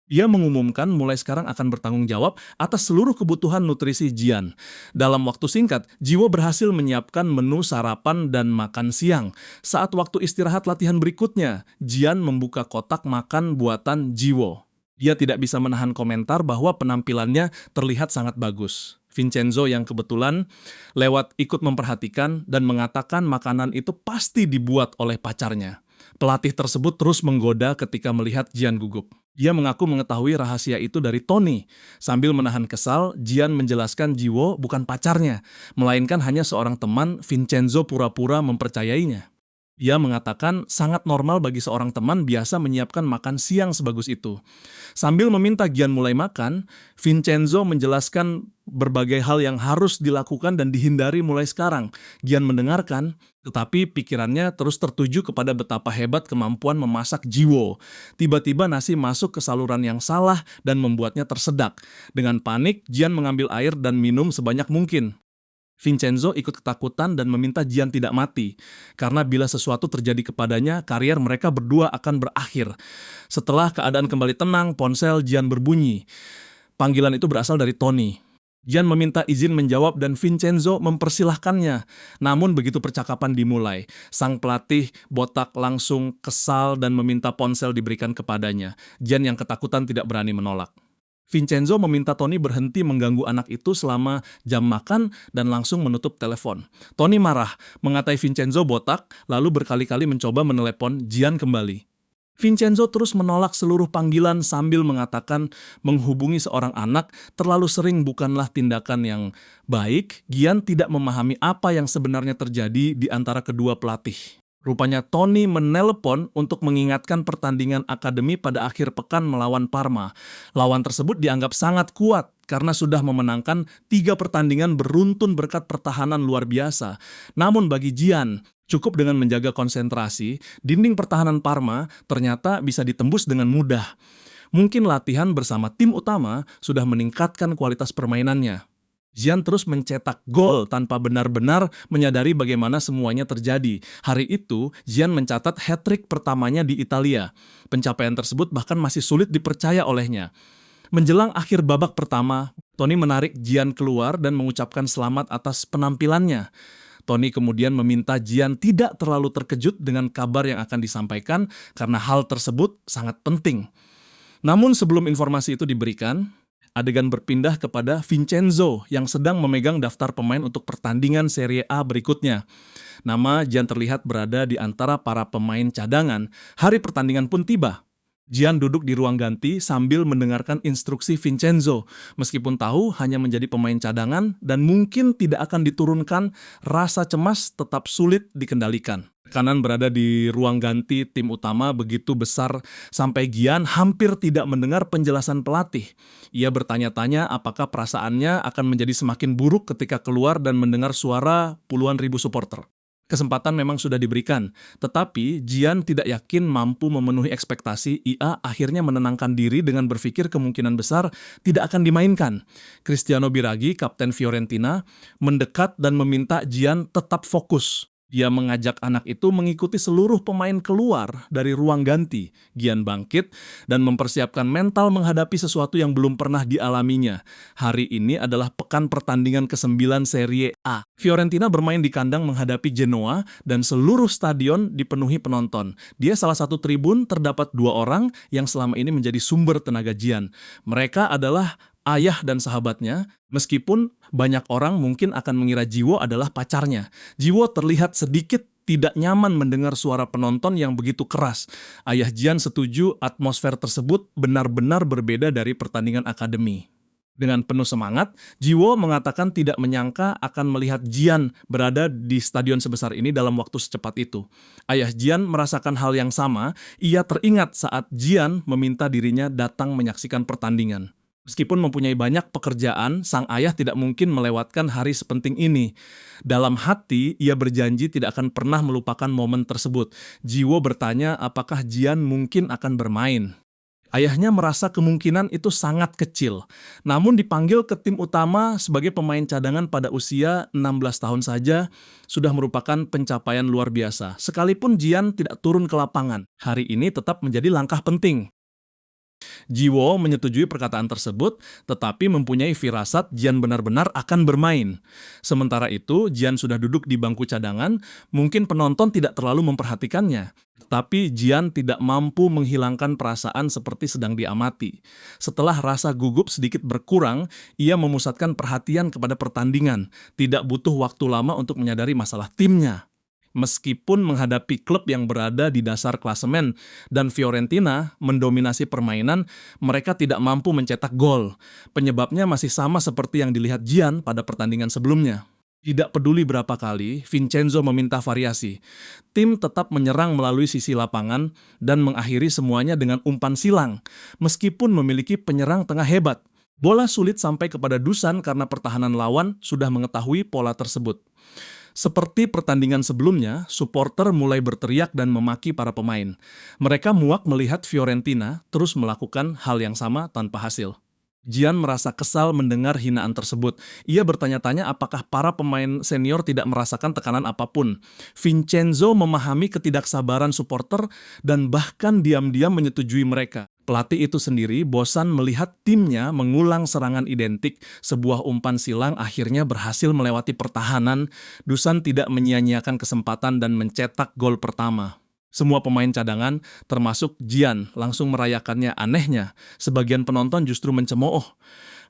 Ia mengumumkan mulai sekarang akan bertanggung jawab atas seluruh kebutuhan nutrisi Jian. Dalam waktu singkat, Jiwo berhasil menyiapkan menu sarapan dan makan siang. Saat waktu istirahat latihan berikutnya, Jian membuka kotak makan buatan Jiwo. Dia tidak bisa menahan komentar bahwa penampilannya terlihat sangat bagus. Vincenzo yang kebetulan lewat ikut memperhatikan dan mengatakan makanan itu pasti dibuat oleh pacarnya. Pelatih tersebut terus menggoda ketika melihat Jian gugup. Dia mengaku mengetahui rahasia itu dari Tony. Sambil menahan kesal, Jian menjelaskan Jiwo bukan pacarnya, melainkan hanya seorang teman. Vincenzo pura-pura mempercayainya. Dia mengatakan sangat normal bagi seorang teman biasa menyiapkan makan siang sebagus itu. Sambil meminta Gian mulai makan, Vincenzo menjelaskan berbagai hal yang harus dilakukan dan dihindari mulai sekarang. Gian mendengarkan, tetapi pikirannya terus tertuju kepada betapa hebat kemampuan memasak Jiwo. Tiba-tiba nasi masuk ke saluran yang salah dan membuatnya tersedak. Dengan panik, Gian mengambil air dan minum sebanyak mungkin. Vincenzo ikut ketakutan dan meminta Gian tidak mati, karena bila sesuatu terjadi kepadanya, karier mereka berdua akan berakhir. Setelah keadaan kembali tenang, ponsel Gian berbunyi. Panggilan itu berasal dari Tony. Gian meminta izin menjawab dan Vincenzo mempersilahkannya. Namun begitu percakapan dimulai, sang pelatih botak langsung kesal dan meminta ponsel diberikan kepadanya. Gian yang ketakutan tidak berani menolak. Vincenzo meminta Tony berhenti mengganggu anak itu selama jam makan dan langsung menutup telepon. Tony marah, mengatai Vincenzo botak, lalu berkali-kali mencoba menelepon Gian kembali. Vincenzo terus menolak seluruh panggilan sambil mengatakan menghubungi seorang anak terlalu sering bukanlah tindakan yang baik. Gian tidak memahami apa yang sebenarnya terjadi di antara kedua pelatih. Rupanya Tony menelepon untuk mengingatkan pertandingan akademi pada akhir pekan melawan Parma. Lawan tersebut dianggap sangat kuat karena sudah memenangkan 3 pertandingan beruntun berkat pertahanan luar biasa. Namun bagi Gian, cukup dengan menjaga konsentrasi, dinding pertahanan Parma ternyata bisa ditembus dengan mudah. Mungkin latihan bersama tim utama sudah meningkatkan kualitas permainannya. Gian terus mencetak gol tanpa benar-benar menyadari bagaimana semuanya terjadi. Hari itu, Gian mencatat hat-trick pertamanya di Italia. Pencapaian tersebut bahkan masih sulit dipercaya olehnya. Menjelang akhir babak pertama, Tony menarik Gian keluar dan mengucapkan selamat atas penampilannya. Tony kemudian meminta Gian tidak terlalu terkejut dengan kabar yang akan disampaikan karena hal tersebut sangat penting. Namun sebelum informasi itu diberikan, adegan berpindah kepada Vincenzo yang sedang memegang daftar pemain untuk pertandingan Serie A berikutnya. Nama Gian terlihat berada di antara para pemain cadangan. Hari pertandingan pun tiba. Gian duduk di ruang ganti sambil mendengarkan instruksi Vincenzo. Meskipun tahu hanya menjadi pemain cadangan dan mungkin tidak akan diturunkan, rasa cemas tetap sulit dikendalikan. Tekanan berada di ruang ganti tim utama begitu besar sampai Gian hampir tidak mendengar penjelasan pelatih. Ia bertanya-tanya apakah perasaannya akan menjadi semakin buruk ketika keluar dan mendengar suara puluhan ribu supporter. Kesempatan memang sudah diberikan, tetapi Gian tidak yakin mampu memenuhi ekspektasi. Ia akhirnya menenangkan diri dengan berpikir kemungkinan besar tidak akan dimainkan. Cristiano Biraghi, kapten Fiorentina, mendekat dan meminta Gian tetap fokus. Dia mengajak anak itu mengikuti seluruh pemain keluar dari ruang ganti. Gian bangkit dan mempersiapkan mental menghadapi sesuatu yang belum pernah dialaminya. Hari ini adalah pekan pertandingan ke-9 Serie A. Fiorentina bermain di kandang menghadapi Genoa dan seluruh stadion dipenuhi penonton. Dia salah satu tribun, terdapat 2 orang yang selama ini menjadi sumber tenaga Gian. Mereka adalah ayah dan sahabatnya, meskipun banyak orang mungkin akan mengira Jiwo adalah pacarnya. Jiwo terlihat sedikit tidak nyaman mendengar suara penonton yang begitu keras. Ayah Gian setuju atmosfer tersebut benar-benar berbeda dari pertandingan akademi. Dengan penuh semangat, Jiwo mengatakan tidak menyangka akan melihat Gian berada di stadion sebesar ini dalam waktu secepat itu. Ayah Gian merasakan hal yang sama. Ia teringat saat Gian meminta dirinya datang menyaksikan pertandingan. Meskipun mempunyai banyak pekerjaan, sang ayah tidak mungkin melewatkan hari sepenting ini. Dalam hati, ia berjanji tidak akan pernah melupakan momen tersebut. Jiwo bertanya apakah Gian mungkin akan bermain. Ayahnya merasa kemungkinan itu sangat kecil. Namun dipanggil ke tim utama sebagai pemain cadangan pada usia 16 tahun saja sudah merupakan pencapaian luar biasa. Sekalipun Gian tidak turun ke lapangan, hari ini tetap menjadi langkah penting. Jiwo menyetujui perkataan tersebut, tetapi mempunyai firasat Gian benar-benar akan bermain. Sementara itu, Gian sudah duduk di bangku cadangan, mungkin penonton tidak terlalu memperhatikannya. Tetapi Gian tidak mampu menghilangkan perasaan seperti sedang diamati. Setelah rasa gugup sedikit berkurang, ia memusatkan perhatian kepada pertandingan. Tidak butuh waktu lama untuk menyadari masalah timnya. meskipun menghadapi klub yang berada di dasar klasemen dan Fiorentina mendominasi permainan, mereka tidak mampu mencetak gol. Penyebabnya masih sama seperti yang dilihat Gian pada pertandingan sebelumnya. Tidak peduli berapa kali Vincenzo meminta variasi, tim tetap menyerang melalui sisi lapangan dan mengakhiri semuanya dengan umpan silang, meskipun memiliki penyerang tengah hebat. Bola sulit sampai kepada Dusan karena pertahanan lawan sudah mengetahui pola tersebut. Seperti pertandingan sebelumnya, supporter mulai berteriak dan memaki para pemain. Mereka muak melihat Fiorentina terus melakukan hal yang sama tanpa hasil. Gian merasa kesal mendengar hinaan tersebut. Ia bertanya-tanya apakah para pemain senior tidak merasakan tekanan apapun. Vincenzo memahami ketidaksabaran supporter dan bahkan diam-diam menyetujui mereka. Pelatih itu sendiri bosan melihat timnya mengulang serangan identik. Sebuah umpan silang akhirnya berhasil melewati pertahanan. Dusan tidak menyia-nyiakan kesempatan dan mencetak gol pertama. Semua pemain cadangan, termasuk Gian, langsung merayakannya. Anehnya, sebagian penonton justru mencemooh.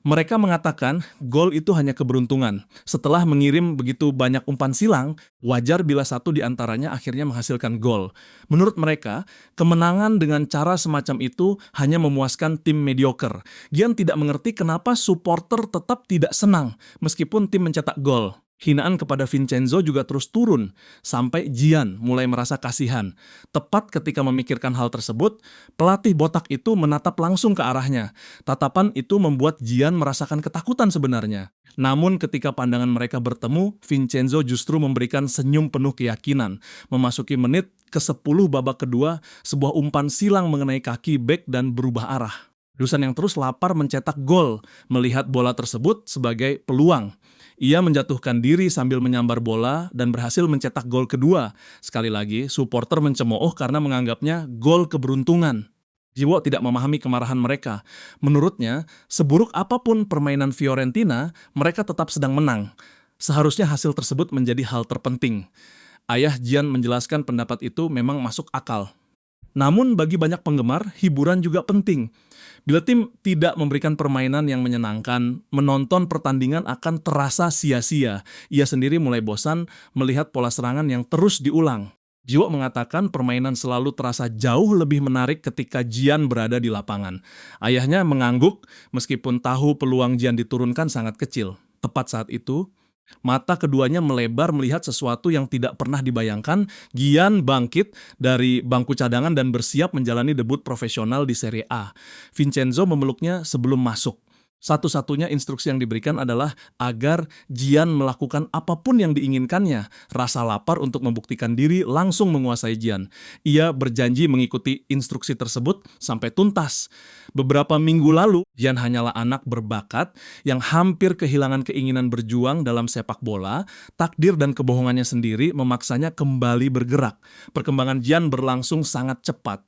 Mereka mengatakan gol itu hanya keberuntungan. Setelah mengirim begitu banyak umpan silang, wajar bila satu di antaranya akhirnya menghasilkan gol. Menurut mereka, kemenangan dengan cara semacam itu hanya memuaskan tim mediocre. Gian tidak mengerti kenapa supporter tetap tidak senang meskipun tim mencetak gol. Hinaan kepada Vincenzo juga terus turun, sampai Gian mulai merasa kasihan. Tepat ketika memikirkan hal tersebut, pelatih botak itu menatap langsung ke arahnya. Tatapan itu membuat Gian merasakan ketakutan sebenarnya. Namun ketika pandangan mereka bertemu, Vincenzo justru memberikan senyum penuh keyakinan. Memasuki menit ke-10 babak kedua, sebuah umpan silang mengenai kaki bek dan berubah arah. Dusan yang terus lapar mencetak gol, melihat bola tersebut sebagai peluang. Ia menjatuhkan diri sambil menyambar bola dan berhasil mencetak gol kedua. Sekali lagi, supporter mencemooh karena menganggapnya gol keberuntungan. Jiwo tidak memahami kemarahan mereka. Menurutnya, seburuk apapun permainan Fiorentina, mereka tetap sedang menang. Seharusnya hasil tersebut menjadi hal terpenting. Ayah Gian menjelaskan pendapat itu memang masuk akal. Namun bagi banyak penggemar, hiburan juga penting. Bila tim tidak memberikan permainan yang menyenangkan, menonton pertandingan akan terasa sia-sia. Ia sendiri mulai bosan melihat pola serangan yang terus diulang. Jiwo mengatakan permainan selalu terasa jauh lebih menarik ketika Gian berada di lapangan. Ayahnya mengangguk meskipun tahu peluang Gian diturunkan sangat kecil. Tepat saat itu, mata keduanya melebar melihat sesuatu yang tidak pernah dibayangkan. Gian bangkit dari bangku cadangan dan bersiap menjalani debut profesional di Serie A. Vincenzo memeluknya sebelum masuk. Satu-satunya instruksi yang diberikan adalah agar Gian melakukan apapun yang diinginkannya. Rasa lapar untuk membuktikan diri langsung menguasai Gian. Ia berjanji mengikuti instruksi tersebut sampai tuntas. Beberapa minggu lalu, Gian hanyalah anak berbakat yang hampir kehilangan keinginan berjuang dalam sepak bola. Takdir dan kebohongannya sendiri memaksanya kembali bergerak. Perkembangan Gian berlangsung sangat cepat.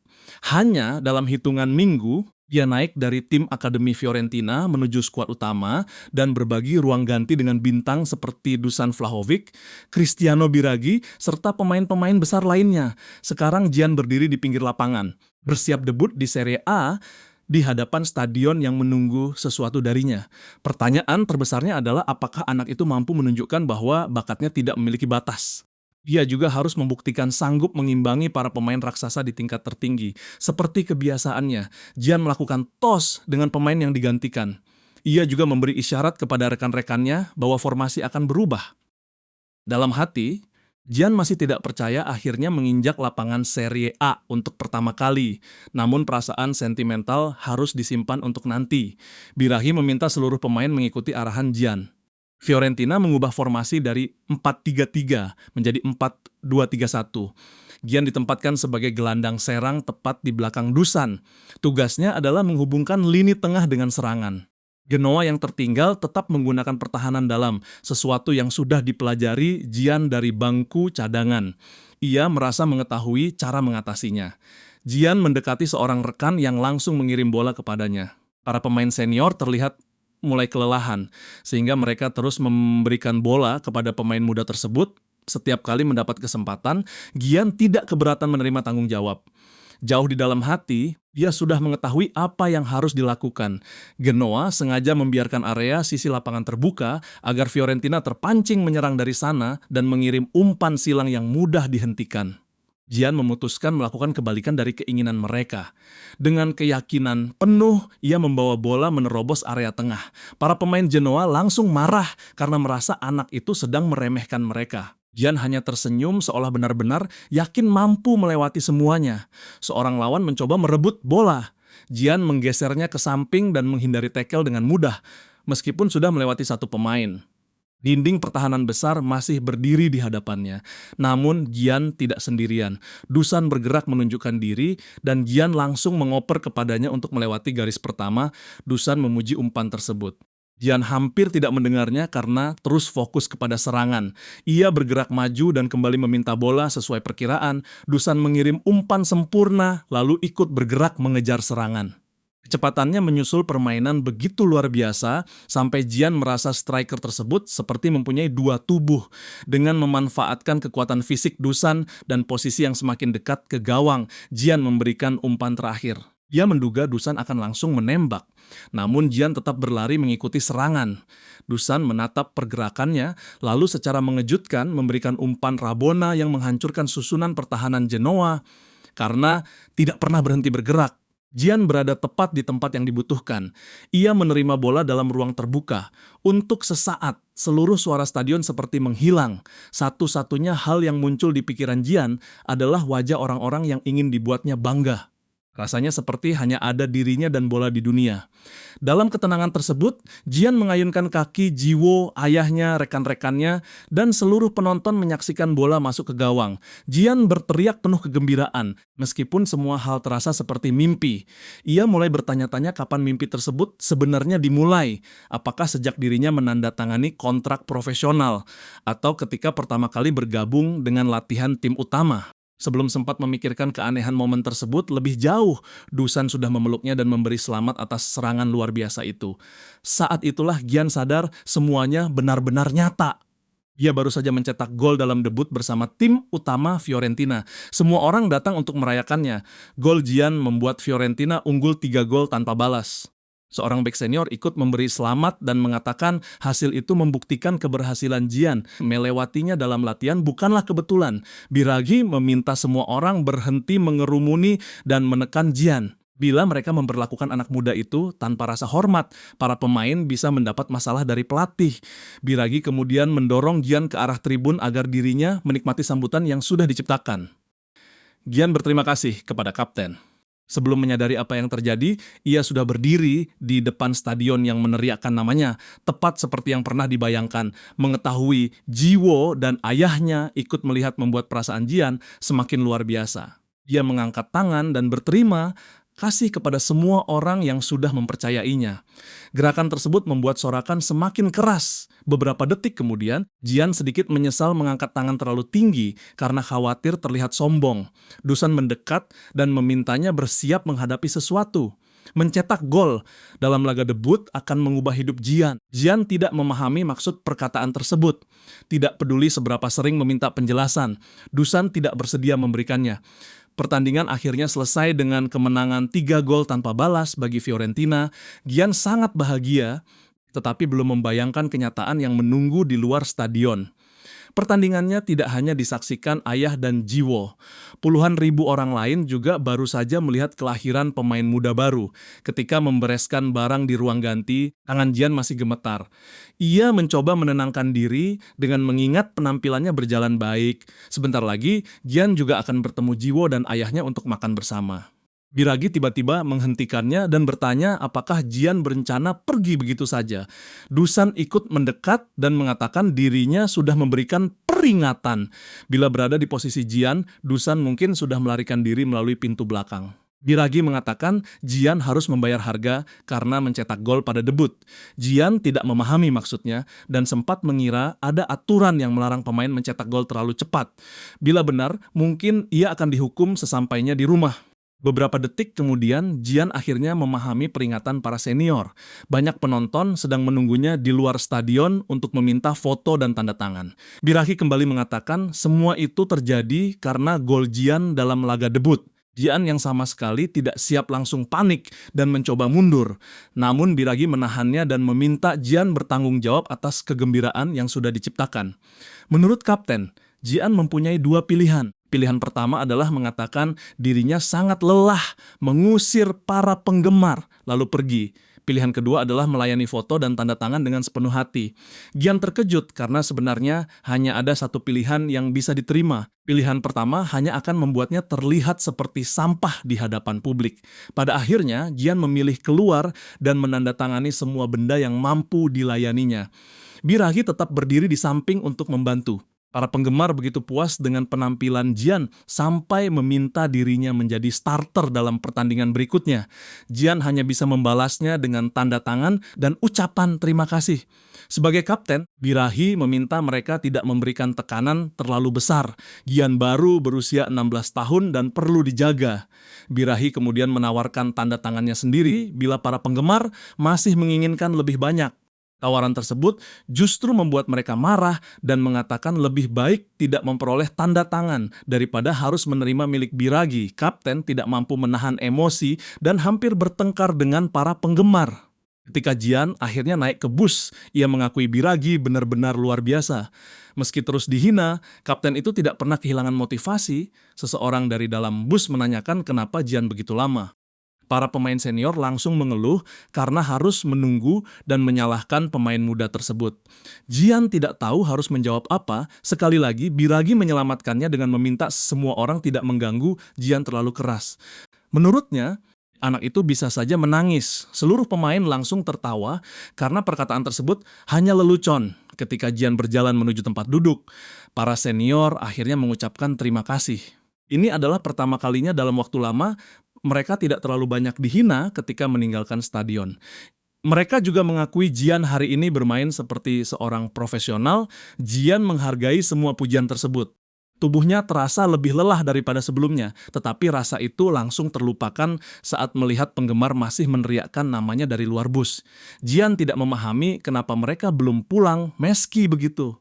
Hanya dalam hitungan minggu, ia naik dari tim Akademi Fiorentina menuju skuad utama dan berbagi ruang ganti dengan bintang seperti Dusan Vlahovic, Cristiano Biraghi, serta pemain-pemain besar lainnya. Sekarang Gian berdiri di pinggir lapangan, bersiap debut di Serie A di hadapan stadion yang menunggu sesuatu darinya. Pertanyaan terbesarnya adalah apakah anak itu mampu menunjukkan bahwa bakatnya tidak memiliki batas. Dia juga harus membuktikan sanggup mengimbangi para pemain raksasa di tingkat tertinggi. Seperti kebiasaannya, Gian melakukan tos dengan pemain yang digantikan. Ia juga memberi isyarat kepada rekan-rekannya bahwa formasi akan berubah. Dalam hati, Gian masih tidak percaya akhirnya menginjak lapangan Serie A untuk pertama kali. Namun perasaan sentimental harus disimpan untuk nanti. Biraghi meminta seluruh pemain mengikuti arahan Gian. Fiorentina mengubah formasi dari 4-3-3 menjadi 4-2-3-1. Gian ditempatkan sebagai gelandang serang tepat di belakang Dusan. Tugasnya adalah menghubungkan lini tengah dengan serangan. Genoa yang tertinggal tetap menggunakan pertahanan dalam, sesuatu yang sudah dipelajari Gian dari bangku cadangan. Ia merasa mengetahui cara mengatasinya. Gian mendekati seorang rekan yang langsung mengirim bola kepadanya. Para pemain senior terlihat mulai kelelahan, sehingga mereka terus memberikan bola kepada pemain muda tersebut. Setiap kali mendapat kesempatan, Gian tidak keberatan menerima tanggung jawab. Jauh di dalam hati, dia sudah mengetahui apa yang harus dilakukan. Genoa sengaja membiarkan area sisi lapangan terbuka agar Fiorentina terpancing menyerang dari sana dan mengirim umpan silang yang mudah dihentikan. Gian memutuskan melakukan kebalikan dari keinginan mereka. Dengan keyakinan penuh, ia membawa bola menerobos area tengah. Para pemain Genoa langsung marah karena merasa anak itu sedang meremehkan mereka. Gian hanya tersenyum seolah benar-benar yakin mampu melewati semuanya. Seorang lawan mencoba merebut bola. Gian menggesernya ke samping dan menghindari tackle dengan mudah, meskipun sudah melewati satu pemain. Dinding pertahanan besar masih berdiri di hadapannya. Namun Gian tidak sendirian. Dusan bergerak menunjukkan diri dan Gian langsung mengoper kepadanya untuk melewati garis pertama. Dusan memuji umpan tersebut. Gian hampir tidak mendengarnya karena terus fokus kepada serangan. Ia bergerak maju dan kembali meminta bola sesuai perkiraan. Dusan mengirim umpan sempurna lalu ikut bergerak mengejar serangan. Kecepatannya menyusul permainan begitu luar biasa sampai Gian merasa striker tersebut seperti mempunyai dua tubuh. Dengan memanfaatkan kekuatan fisik Dusan dan posisi yang semakin dekat ke gawang, Gian memberikan umpan terakhir. Ia menduga Dusan akan langsung menembak. Namun Gian tetap berlari mengikuti serangan. Dusan menatap pergerakannya, lalu secara mengejutkan memberikan umpan Rabona yang menghancurkan susunan pertahanan Genoa karena tidak pernah berhenti bergerak. Gian berada tepat di tempat yang dibutuhkan. Ia menerima bola dalam ruang terbuka. Untuk sesaat, seluruh suara stadion seperti menghilang. Satu-satunya hal yang muncul di pikiran Gian adalah wajah orang-orang yang ingin dibuatnya bangga. Rasanya seperti hanya ada dirinya dan bola di dunia. Dalam ketenangan tersebut, Gian mengayunkan kaki Jiwo, ayahnya, rekan-rekannya, dan seluruh penonton menyaksikan bola masuk ke gawang. Gian berteriak penuh kegembiraan, meskipun semua hal terasa seperti mimpi. Ia mulai bertanya-tanya kapan mimpi tersebut sebenarnya dimulai. Apakah sejak dirinya menandatangani kontrak profesional, atau ketika pertama kali bergabung dengan latihan tim utama. Sebelum sempat memikirkan keanehan momen tersebut lebih jauh, Dusan sudah memeluknya dan memberi selamat atas serangan luar biasa itu. Saat itulah Gian sadar semuanya benar-benar nyata. Dia baru saja mencetak gol dalam debut bersama tim utama Fiorentina. Semua orang datang untuk merayakannya. Gol Gian membuat Fiorentina unggul 3 gol tanpa balas. Seorang bek senior ikut memberi selamat dan mengatakan hasil itu membuktikan keberhasilan Gian. Melewatinya dalam latihan bukanlah kebetulan. Biraghi meminta semua orang berhenti mengerumuni dan menekan Gian. Bila mereka memperlakukan anak muda itu tanpa rasa hormat, para pemain bisa mendapat masalah dari pelatih. Biraghi kemudian mendorong Gian ke arah tribun agar dirinya menikmati sambutan yang sudah diciptakan. Gian berterima kasih kepada kapten. Sebelum menyadari apa yang terjadi, ia sudah berdiri di depan stadion yang meneriakkan namanya, tepat seperti yang pernah dibayangkan. Mengetahui Jiwo dan ayahnya ikut melihat membuat perasaan Gian semakin luar biasa. Dia mengangkat tangan dan berterima kasih kepada semua orang yang sudah mempercayainya. Gerakan tersebut membuat sorakan semakin keras. Beberapa detik kemudian, Gian sedikit menyesal mengangkat tangan terlalu tinggi karena khawatir terlihat sombong. Dusan mendekat dan memintanya bersiap menghadapi sesuatu. Mencetak gol dalam laga debut akan mengubah hidup Gian. Gian tidak memahami maksud perkataan tersebut. Tidak peduli seberapa sering meminta penjelasan, Dusan tidak bersedia memberikannya. Pertandingan akhirnya selesai dengan kemenangan 3 gol tanpa balas bagi Fiorentina. Gian sangat bahagia, tetapi belum membayangkan kenyataan yang menunggu di luar stadion. Pertandingannya tidak hanya disaksikan ayah dan Jiwo. Puluhan ribu orang lain juga baru saja melihat kelahiran pemain muda baru. Ketika membereskan barang di ruang ganti, tangan Gian masih gemetar. Ia mencoba menenangkan diri dengan mengingat penampilannya berjalan baik. Sebentar lagi, Gian juga akan bertemu Jiwo dan ayahnya untuk makan bersama. Biraghi tiba-tiba menghentikannya dan bertanya apakah Gian berencana pergi begitu saja. Dusan ikut mendekat dan mengatakan dirinya sudah memberikan peringatan. Bila berada di posisi Gian, Dusan mungkin sudah melarikan diri melalui pintu belakang. Biraghi mengatakan Gian harus membayar harga karena mencetak gol pada debut. Gian tidak memahami maksudnya dan sempat mengira ada aturan yang melarang pemain mencetak gol terlalu cepat. Bila benar, mungkin ia akan dihukum sesampainya di rumah. Beberapa detik kemudian, Gian akhirnya memahami peringatan para senior. Banyak penonton sedang menunggunya di luar stadion untuk meminta foto dan tanda tangan. Biraghi kembali mengatakan semua itu terjadi karena gol Gian dalam laga debut. Jian yang sama sekali tidak siap langsung panik dan mencoba mundur. Namun Biragi menahannya dan meminta Jian bertanggung jawab atas kegembiraan yang sudah diciptakan. Menurut Kapten, Jian mempunyai dua pilihan. Pilihan pertama adalah mengatakan dirinya sangat lelah, mengusir para penggemar, lalu pergi. Pilihan kedua adalah melayani foto dan tanda tangan dengan sepenuh hati. Gian terkejut karena sebenarnya hanya ada satu pilihan yang bisa diterima. Pilihan pertama hanya akan membuatnya terlihat seperti sampah di hadapan publik. Pada akhirnya, Gian memilih keluar dan menandatangani semua benda yang mampu dilayaninya. Biragi tetap berdiri di samping untuk membantu. Para penggemar begitu puas dengan penampilan Jian sampai meminta dirinya menjadi starter dalam pertandingan berikutnya. Jian hanya bisa membalasnya dengan tanda tangan dan ucapan terima kasih. Sebagai kapten, Birahi meminta mereka tidak memberikan tekanan terlalu besar. Jian baru berusia 16 tahun dan perlu dijaga. Birahi kemudian menawarkan tanda tangannya sendiri bila para penggemar masih menginginkan lebih banyak. Tawaran tersebut justru membuat mereka marah dan mengatakan lebih baik tidak memperoleh tanda tangan daripada harus menerima milik Biragi. Kapten tidak mampu menahan emosi dan hampir bertengkar dengan para penggemar. Ketika Jian akhirnya naik ke bus, ia mengakui Biragi benar-benar luar biasa. Meski terus dihina, kapten itu tidak pernah kehilangan motivasi. Seseorang dari dalam bus menanyakan kenapa Jian begitu lama. Para pemain senior langsung mengeluh karena harus menunggu dan menyalahkan pemain muda tersebut. Jian tidak tahu harus menjawab apa, sekali lagi Biragi menyelamatkannya dengan meminta semua orang tidak mengganggu Jian terlalu keras. Menurutnya, anak itu bisa saja menangis. Seluruh pemain langsung tertawa karena perkataan tersebut hanya lelucon. Ketika Jian berjalan menuju tempat duduk, para senior akhirnya mengucapkan terima kasih. Ini adalah pertama kalinya dalam waktu lama mereka tidak terlalu banyak dihina ketika meninggalkan stadion. Mereka juga mengakui Jian hari ini bermain seperti seorang profesional. Jian menghargai semua pujian tersebut. Tubuhnya terasa lebih lelah daripada sebelumnya, tetapi rasa itu langsung terlupakan saat melihat penggemar masih meneriakkan namanya dari luar bus. Jian tidak memahami kenapa mereka belum pulang meski begitu.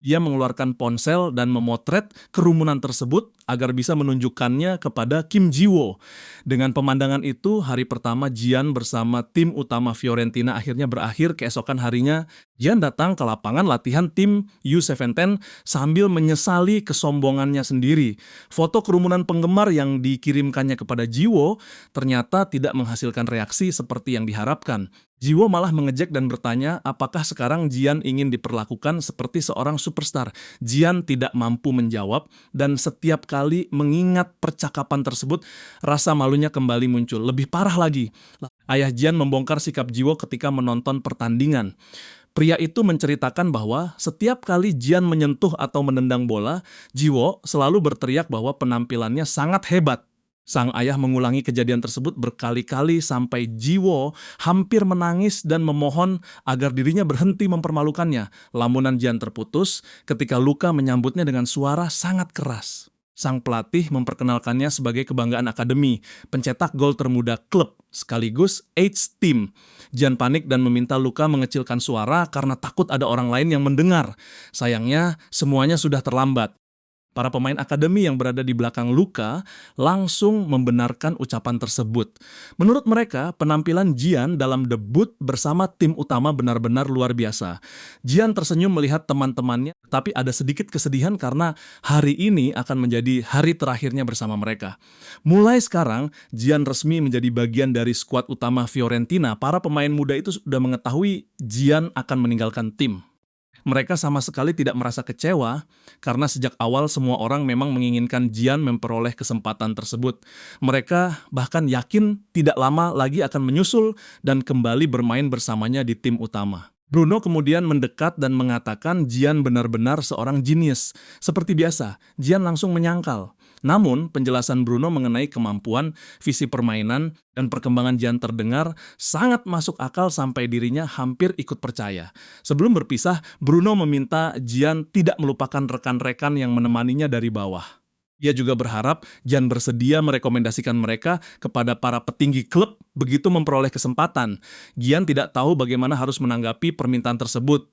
Ia mengeluarkan ponsel dan memotret kerumunan tersebut agar bisa menunjukkannya kepada Kim Ji-woo. Dengan pemandangan itu, hari pertama Jian bersama tim utama Fiorentina akhirnya berakhir. Keesokan harinya, Jian datang ke lapangan latihan tim U17 sambil menyesali kesombongannya sendiri. Foto kerumunan penggemar yang dikirimkannya kepada Ji-woo ternyata tidak menghasilkan reaksi seperti yang diharapkan. Ji-woo malah mengejek dan bertanya apakah sekarang Jian ingin diperlakukan seperti seorang superstar. Jian tidak mampu menjawab dan setiap kali mengingat percakapan tersebut, rasa malunya kembali muncul. Lebih parah lagi, ayah Jian membongkar sikap Ji-woo ketika menonton pertandingan. Pria itu menceritakan bahwa setiap kali Jian menyentuh atau menendang bola, Ji-woo selalu berteriak bahwa penampilannya sangat hebat. Sang ayah mengulangi kejadian tersebut berkali-kali sampai Ji-woo hampir menangis dan memohon agar dirinya berhenti mempermalukannya. Lamunan Jian terputus ketika Luka menyambutnya dengan suara sangat keras. Sang pelatih memperkenalkannya sebagai kebanggaan akademi, pencetak gol termuda klub, sekaligus H-Team. Jian panik dan meminta Luka mengecilkan suara karena takut ada orang lain yang mendengar. Sayangnya, semuanya sudah terlambat. Para pemain akademi yang berada di belakang Luka langsung membenarkan ucapan tersebut. Menurut mereka, penampilan Jian dalam debut bersama tim utama benar-benar luar biasa. Jian tersenyum melihat teman-temannya, tapi ada sedikit kesedihan karena hari ini akan menjadi hari terakhirnya bersama mereka. Mulai sekarang, Jian resmi menjadi bagian dari skuad utama Fiorentina. Para pemain muda itu sudah mengetahui Jian akan meninggalkan tim. Mereka sama sekali tidak merasa kecewa karena sejak awal semua orang memang menginginkan Jian memperoleh kesempatan tersebut. Mereka bahkan yakin tidak lama lagi akan menyusul dan kembali bermain bersamanya di tim utama. Bruno kemudian mendekat dan mengatakan Jian benar-benar seorang jenius. Seperti biasa, Jian langsung menyangkal. Namun, penjelasan Bruno mengenai kemampuan, visi permainan, dan perkembangan Jian terdengar sangat masuk akal sampai dirinya hampir ikut percaya. Sebelum berpisah, Bruno meminta Jian tidak melupakan rekan-rekan yang menemaninya dari bawah. Ia juga berharap Jian bersedia merekomendasikan mereka kepada para petinggi klub begitu memperoleh kesempatan. Jian tidak tahu bagaimana harus menanggapi permintaan tersebut.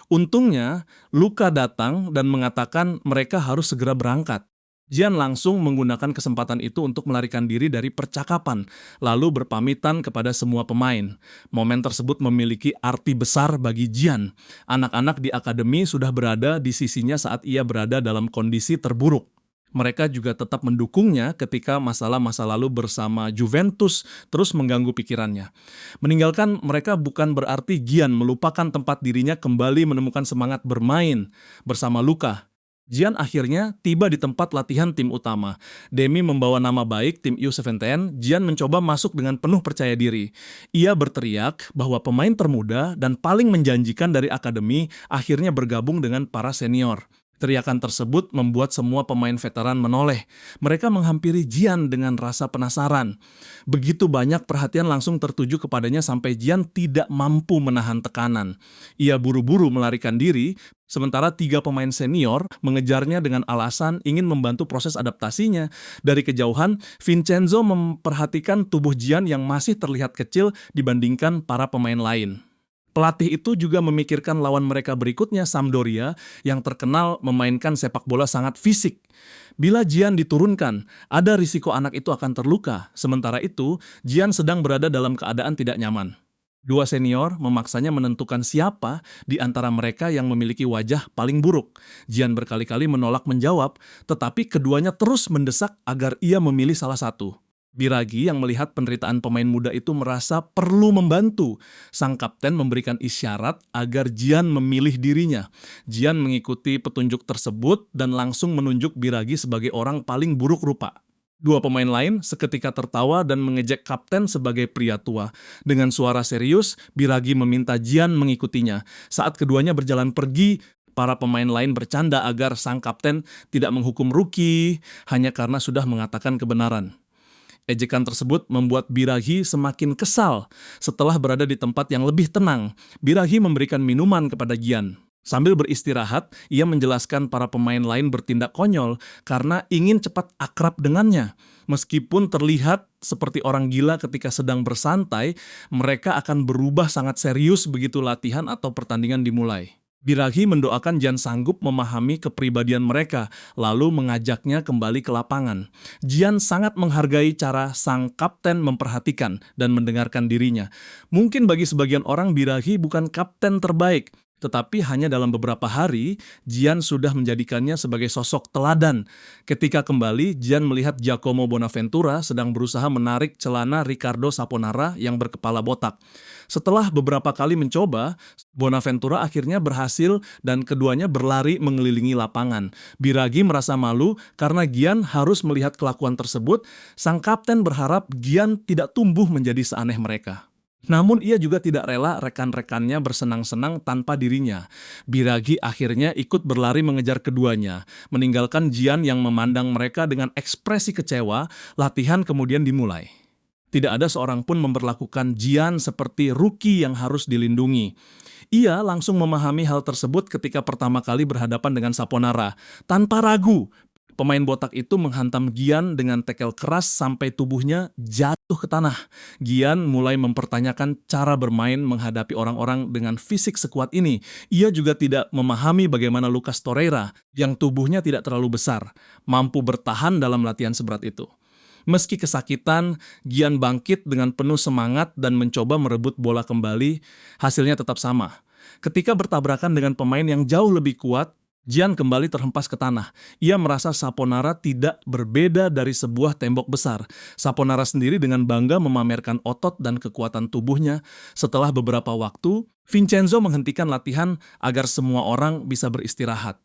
Untungnya, Luka datang dan mengatakan mereka harus segera berangkat. Jian langsung menggunakan kesempatan itu untuk melarikan diri dari percakapan, lalu berpamitan kepada semua pemain. Momen tersebut memiliki arti besar bagi Jian. Anak-anak di akademi sudah berada di sisinya saat ia berada dalam kondisi terburuk. Mereka juga tetap mendukungnya ketika masalah masa lalu bersama Juventus terus mengganggu pikirannya. Meninggalkan mereka bukan berarti Gian melupakan tempat dirinya kembali menemukan semangat bermain bersama Luka. Gian akhirnya tiba di tempat latihan tim utama. Demi membawa nama baik tim U17, Gian mencoba masuk dengan penuh percaya diri. Ia berteriak bahwa pemain termuda dan paling menjanjikan dari akademi akhirnya bergabung dengan para senior. Teriakan tersebut membuat semua pemain veteran menoleh. Mereka menghampiri Jian dengan rasa penasaran. Begitu banyak perhatian langsung tertuju kepadanya sampai Jian tidak mampu menahan tekanan. Ia buru-buru melarikan diri, sementara 3 pemain senior mengejarnya dengan alasan ingin membantu proses adaptasinya. Dari kejauhan, Vincenzo memperhatikan tubuh Jian yang masih terlihat kecil dibandingkan para pemain lain. Pelatih itu juga memikirkan lawan mereka berikutnya, Sampdoria, yang terkenal memainkan sepak bola sangat fisik. Bila Jian diturunkan, ada risiko anak itu akan terluka. Sementara itu, Jian sedang berada dalam keadaan tidak nyaman. 2 senior memaksanya menentukan siapa di antara mereka yang memiliki wajah paling buruk. Jian berkali-kali menolak menjawab, tetapi keduanya terus mendesak agar ia memilih salah satu. Biragi yang melihat penderitaan pemain muda itu merasa perlu membantu. Sang kapten memberikan isyarat agar Jian memilih dirinya. Jian mengikuti petunjuk tersebut dan langsung menunjuk Biragi sebagai orang paling buruk rupa. 2 pemain lain seketika tertawa dan mengejek kapten sebagai pria tua. Dengan suara serius, Biragi meminta Jian mengikutinya. Saat keduanya berjalan pergi, para pemain lain bercanda agar sang kapten tidak menghukum rookie hanya karena sudah mengatakan kebenaran. Ejekan tersebut membuat Biragi semakin kesal. Setelah berada di tempat yang lebih tenang, Biragi memberikan minuman kepada Gian. Sambil beristirahat, ia menjelaskan para pemain lain bertindak konyol karena ingin cepat akrab dengannya. Meskipun terlihat seperti orang gila ketika sedang bersantai, mereka akan berubah sangat serius begitu latihan atau pertandingan dimulai. Biragi mendoakan Jian sanggup memahami kepribadian mereka, lalu mengajaknya kembali ke lapangan. Jian sangat menghargai cara sang kapten memperhatikan dan mendengarkan dirinya. Mungkin bagi sebagian orang Biragi bukan kapten terbaik, tetapi hanya dalam beberapa hari, Jian sudah menjadikannya sebagai sosok teladan. Ketika kembali, Jian melihat Giacomo Bonaventura sedang berusaha menarik celana Riccardo Saponara yang berkepala botak. Setelah beberapa kali mencoba, Bonaventura akhirnya berhasil dan keduanya berlari mengelilingi lapangan. Biragi merasa malu karena Gian harus melihat kelakuan tersebut. Sang kapten berharap Gian tidak tumbuh menjadi seaneh mereka. Namun ia juga tidak rela rekan-rekannya bersenang-senang tanpa dirinya. Biragi akhirnya ikut berlari mengejar keduanya. Meninggalkan Jian yang memandang mereka dengan ekspresi kecewa, latihan kemudian dimulai. Tidak ada seorang pun memperlakukan Jian seperti rookie yang harus dilindungi. Ia langsung memahami hal tersebut ketika pertama kali berhadapan dengan Saponara. Tanpa ragu, pemain botak itu menghantam Gian dengan tackle keras sampai tubuhnya jatuh ke tanah. Gian mulai mempertanyakan cara bermain menghadapi orang-orang dengan fisik sekuat ini. Ia juga tidak memahami bagaimana Lucas Torreira, yang tubuhnya tidak terlalu besar, mampu bertahan dalam latihan seberat itu. Meski kesakitan, Gian bangkit dengan penuh semangat dan mencoba merebut bola kembali. Hasilnya tetap sama. Ketika bertabrakan dengan pemain yang jauh lebih kuat, Gian kembali terhempas ke tanah. Ia merasa Saponara tidak berbeda dari sebuah tembok besar. Saponara sendiri dengan bangga memamerkan otot dan kekuatan tubuhnya. Setelah beberapa waktu, Vincenzo menghentikan latihan agar semua orang bisa beristirahat.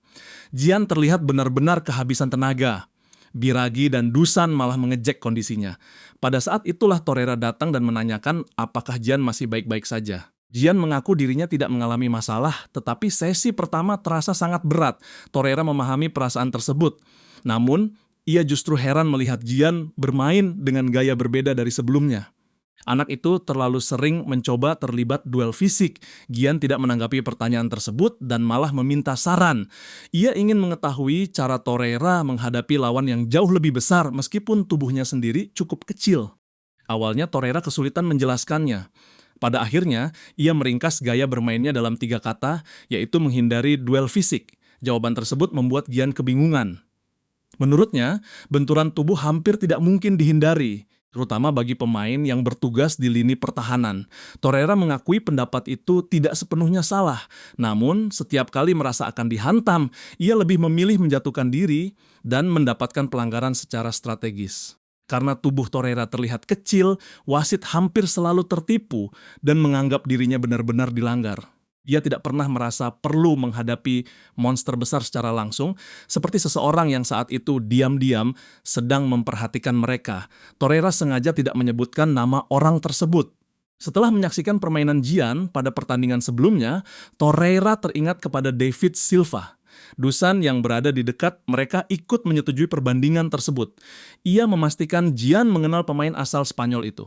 Gian terlihat benar-benar kehabisan tenaga. Biragi dan Dusan malah mengejek kondisinya. Pada saat itulah Torreira datang dan menanyakan apakah Gian masih baik-baik saja. Gian mengaku dirinya tidak mengalami masalah, tetapi sesi pertama terasa sangat berat. Torreira memahami perasaan tersebut. Namun, ia justru heran melihat Gian bermain dengan gaya berbeda dari sebelumnya. Anak itu terlalu sering mencoba terlibat duel fisik. Gian tidak menanggapi pertanyaan tersebut dan malah meminta saran. Ia ingin mengetahui cara Torreira menghadapi lawan yang jauh lebih besar meskipun tubuhnya sendiri cukup kecil. Awalnya Torreira kesulitan menjelaskannya. Pada akhirnya, ia meringkas gaya bermainnya dalam 3 kata, yaitu menghindari duel fisik. Jawaban tersebut membuat Gian kebingungan. Menurutnya, benturan tubuh hampir tidak mungkin dihindari, terutama bagi pemain yang bertugas di lini pertahanan. Torreira mengakui pendapat itu tidak sepenuhnya salah, namun setiap kali merasa akan dihantam, ia lebih memilih menjatuhkan diri dan mendapatkan pelanggaran secara strategis. Karena tubuh Torreira terlihat kecil, wasit hampir selalu tertipu dan menganggap dirinya benar-benar dilanggar. Ia tidak pernah merasa perlu menghadapi monster besar secara langsung, seperti seseorang yang saat itu diam-diam sedang memperhatikan mereka. Torreira sengaja tidak menyebutkan nama orang tersebut. Setelah menyaksikan permainan Gian pada pertandingan sebelumnya, Torreira teringat kepada David Silva. Dusan yang berada di dekat mereka ikut menyetujui perbandingan tersebut. Ia memastikan Gian mengenal pemain asal Spanyol itu.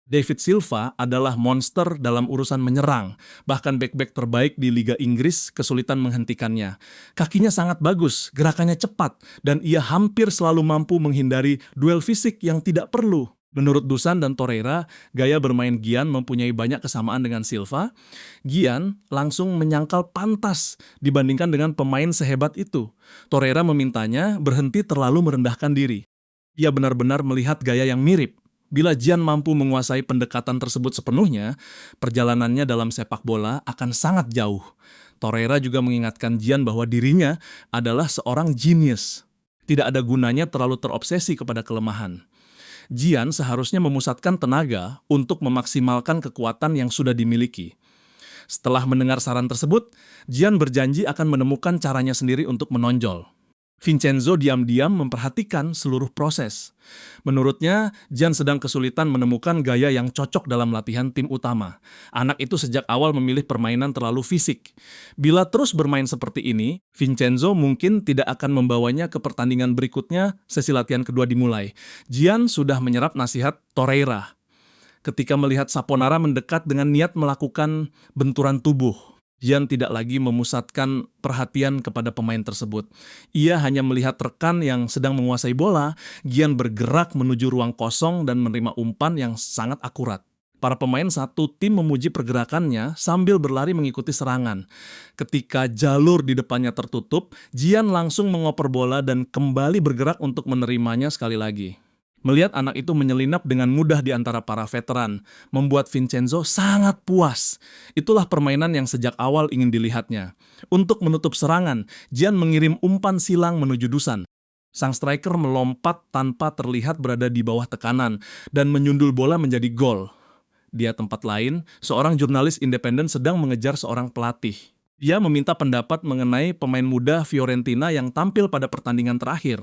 David Silva adalah monster dalam urusan menyerang, bahkan bek-bek terbaik di Liga Inggris kesulitan menghentikannya. Kakinya sangat bagus, gerakannya cepat, dan ia hampir selalu mampu menghindari duel fisik yang tidak perlu. Menurut Dusan dan Torreira, gaya bermain Gian mempunyai banyak kesamaan dengan Silva. Gian langsung menyangkal pantas dibandingkan dengan pemain sehebat itu. Torreira memintanya berhenti terlalu merendahkan diri. Ia benar-benar melihat gaya yang mirip. Bila Gian mampu menguasai pendekatan tersebut sepenuhnya, perjalanannya dalam sepak bola akan sangat jauh. Torreira juga mengingatkan Gian bahwa dirinya adalah seorang jenius. Tidak ada gunanya terlalu terobsesi kepada kelemahan. Gian seharusnya memusatkan tenaga untuk memaksimalkan kekuatan yang sudah dimiliki. Setelah mendengar saran tersebut, Gian berjanji akan menemukan caranya sendiri untuk menonjol. Vincenzo diam-diam memperhatikan seluruh proses. Menurutnya, Gian sedang kesulitan menemukan gaya yang cocok dalam latihan tim utama. Anak itu sejak awal memilih permainan terlalu fisik. Bila terus bermain seperti ini, Vincenzo mungkin tidak akan membawanya ke pertandingan berikutnya sesi latihan kedua dimulai. Gian sudah menyerap nasihat Torreira ketika melihat Saponara mendekat dengan niat melakukan benturan tubuh. Gian tidak lagi memusatkan perhatian kepada pemain tersebut. Ia hanya melihat rekan yang sedang menguasai bola. Gian bergerak menuju ruang kosong dan menerima umpan yang sangat akurat. Para pemain satu tim memuji pergerakannya sambil berlari mengikuti serangan. Ketika jalur di depannya tertutup, Gian langsung mengoper bola dan kembali bergerak untuk menerimanya sekali lagi. Melihat anak itu menyelinap dengan mudah di antara para veteran, membuat Vincenzo sangat puas. Itulah permainan yang sejak awal ingin dilihatnya. Untuk menutup serangan, Gian mengirim umpan silang menuju Dusan. Sang striker melompat tanpa terlihat berada di bawah tekanan dan menyundul bola menjadi gol. Di tempat lain, seorang jurnalis independen sedang mengejar seorang pelatih. Dia meminta pendapat mengenai pemain muda Fiorentina yang tampil pada pertandingan terakhir.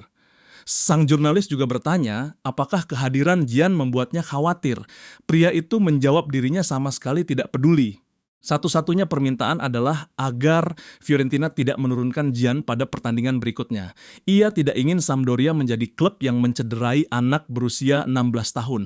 Sang jurnalis juga bertanya, apakah kehadiran Gian membuatnya khawatir. Pria itu menjawab dirinya sama sekali tidak peduli. Satu-satunya permintaan adalah agar Fiorentina tidak menurunkan Gian pada pertandingan berikutnya. Ia tidak ingin Sampdoria menjadi klub yang mencederai anak berusia 16 tahun.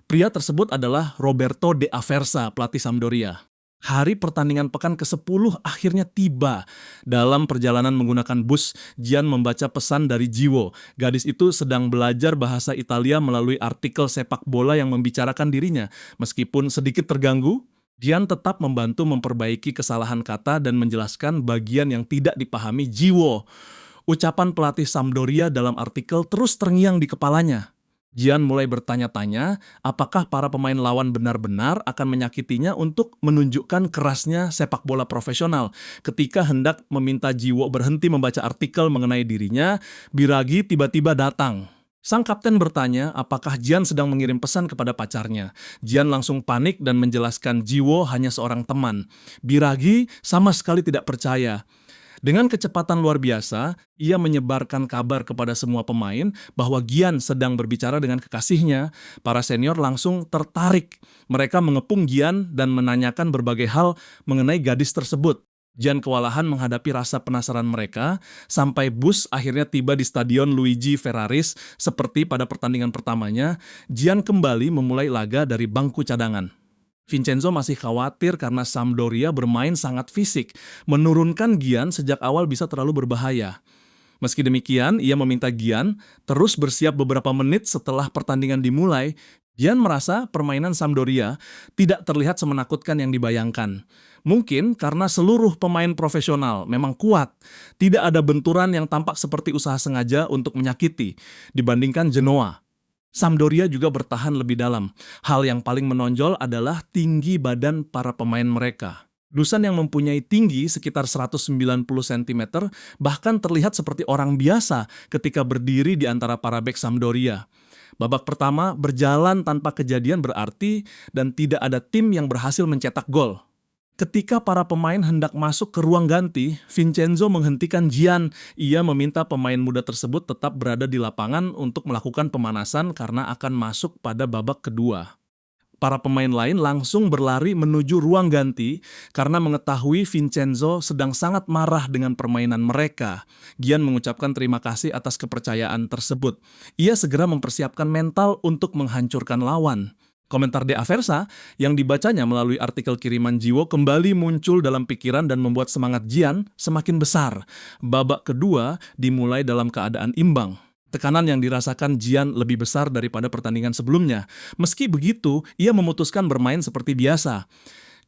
Pria tersebut adalah Roberto De Aversa, pelatih Sampdoria. Hari pertandingan pekan ke-10 akhirnya tiba. Dalam perjalanan menggunakan bus, Gian membaca pesan dari Jiwo. Gadis itu sedang belajar bahasa Italia melalui artikel sepak bola yang membicarakan dirinya. Meskipun sedikit terganggu, Gian tetap membantu memperbaiki kesalahan kata dan menjelaskan bagian yang tidak dipahami Jiwo. Ucapan pelatih Sampdoria dalam artikel terus terngiang di kepalanya. Gian mulai bertanya-tanya apakah para pemain lawan benar-benar akan menyakitinya untuk menunjukkan kerasnya sepak bola profesional. Ketika hendak meminta Jiwo berhenti membaca artikel mengenai dirinya, Biragi tiba-tiba datang. Sang kapten bertanya apakah Gian sedang mengirim pesan kepada pacarnya. Gian langsung panik dan menjelaskan Jiwo hanya seorang teman. Biragi sama sekali tidak percaya. Dengan kecepatan luar biasa, ia menyebarkan kabar kepada semua pemain bahwa Gian sedang berbicara dengan kekasihnya. Para senior langsung tertarik. Mereka mengepung Gian dan menanyakan berbagai hal mengenai gadis tersebut. Gian kewalahan menghadapi rasa penasaran mereka, sampai bus akhirnya tiba di Stadion Luigi Ferraris. Seperti pada pertandingan pertamanya, Gian kembali memulai laga dari bangku cadangan. Vincenzo masih khawatir karena Sampdoria bermain sangat fisik. Menurunkan Gian sejak awal bisa terlalu berbahaya. Meski demikian, ia meminta Gian terus bersiap beberapa menit setelah pertandingan dimulai. Gian merasa permainan Sampdoria tidak terlihat semenakutkan yang dibayangkan. Mungkin karena seluruh pemain profesional memang kuat, tidak ada benturan yang tampak seperti usaha sengaja untuk menyakiti, dibandingkan Genoa. Sampdoria juga bertahan lebih dalam. Hal yang paling menonjol adalah tinggi badan para pemain mereka. Dusan yang mempunyai tinggi sekitar 190 cm bahkan terlihat seperti orang biasa ketika berdiri di antara para bek Sampdoria. Babak pertama berjalan tanpa kejadian berarti dan tidak ada tim yang berhasil mencetak gol. Ketika para pemain hendak masuk ke ruang ganti, Vincenzo menghentikan Gian. Ia meminta pemain muda tersebut tetap berada di lapangan untuk melakukan pemanasan karena akan masuk pada babak kedua. Para pemain lain langsung berlari menuju ruang ganti karena mengetahui Vincenzo sedang sangat marah dengan permainan mereka. Gian mengucapkan terima kasih atas kepercayaan tersebut. Ia segera mempersiapkan mental untuk menghancurkan lawan. Komentar De Aversa yang dibacanya melalui artikel kiriman Jiwo kembali muncul dalam pikiran dan membuat semangat Gian semakin besar. Babak kedua dimulai dalam keadaan imbang. Tekanan yang dirasakan Gian lebih besar daripada pertandingan sebelumnya. Meski begitu, ia memutuskan bermain seperti biasa.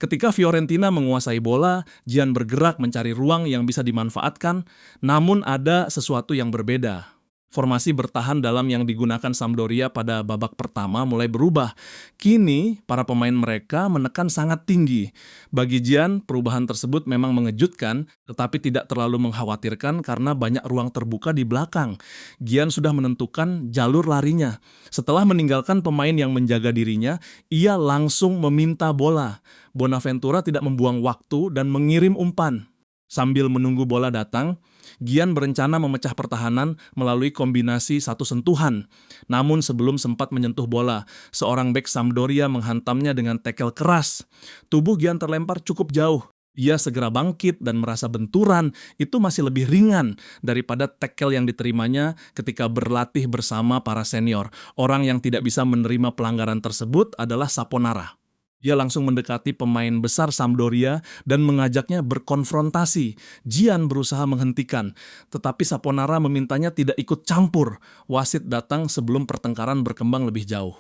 Ketika Fiorentina menguasai bola, Gian bergerak mencari ruang yang bisa dimanfaatkan, namun ada sesuatu yang berbeda. Formasi bertahan dalam yang digunakan Sampdoria pada babak pertama mulai berubah. Kini, para pemain mereka menekan sangat tinggi. Bagi Gian, perubahan tersebut memang mengejutkan, tetapi tidak terlalu mengkhawatirkan karena banyak ruang terbuka di belakang. Gian sudah menentukan jalur larinya. Setelah meninggalkan pemain yang menjaga dirinya, ia langsung meminta bola. Bonaventura tidak membuang waktu dan mengirim umpan. Sambil menunggu bola datang, Gian berencana memecah pertahanan melalui kombinasi satu sentuhan. Namun sebelum sempat menyentuh bola, seorang bek Sampdoria menghantamnya dengan tackle keras. Tubuh Gian terlempar cukup jauh. Ia segera bangkit dan merasa benturan itu masih lebih ringan daripada tackle yang diterimanya ketika berlatih bersama para senior. Orang yang tidak bisa menerima pelanggaran tersebut adalah Saponara. Dia langsung mendekati pemain besar Sampdoria dan mengajaknya berkonfrontasi. Gian berusaha menghentikan, tetapi Saponara memintanya tidak ikut campur. Wasit datang sebelum pertengkaran berkembang lebih jauh.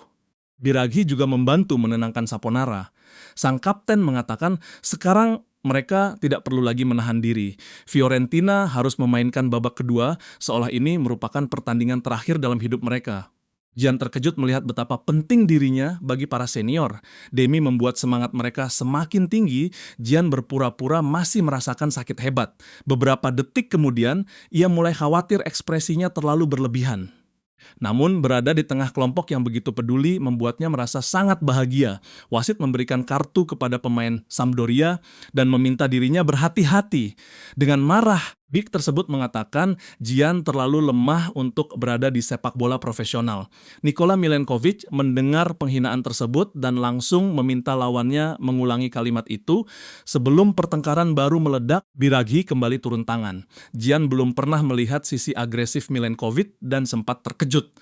Biraghi juga membantu menenangkan Saponara. Sang kapten mengatakan, sekarang mereka tidak perlu lagi menahan diri. Fiorentina harus memainkan babak kedua, seolah ini merupakan pertandingan terakhir dalam hidup mereka. Gian terkejut melihat betapa penting dirinya bagi para senior. Demi membuat semangat mereka semakin tinggi, Gian berpura-pura masih merasakan sakit hebat. Beberapa detik kemudian, ia mulai khawatir ekspresinya terlalu berlebihan. Namun berada di tengah kelompok yang begitu peduli membuatnya merasa sangat bahagia. Wasit memberikan kartu kepada pemain Sampdoria dan meminta dirinya berhati-hati. Dengan marah, bek tersebut mengatakan Gian terlalu lemah untuk berada di sepak bola profesional. Nikola Milenkovic mendengar penghinaan tersebut dan langsung meminta lawannya mengulangi kalimat itu. Sebelum pertengkaran baru meledak, Biraghi kembali turun tangan. Gian belum pernah melihat sisi agresif Milenkovic dan sempat terkejut.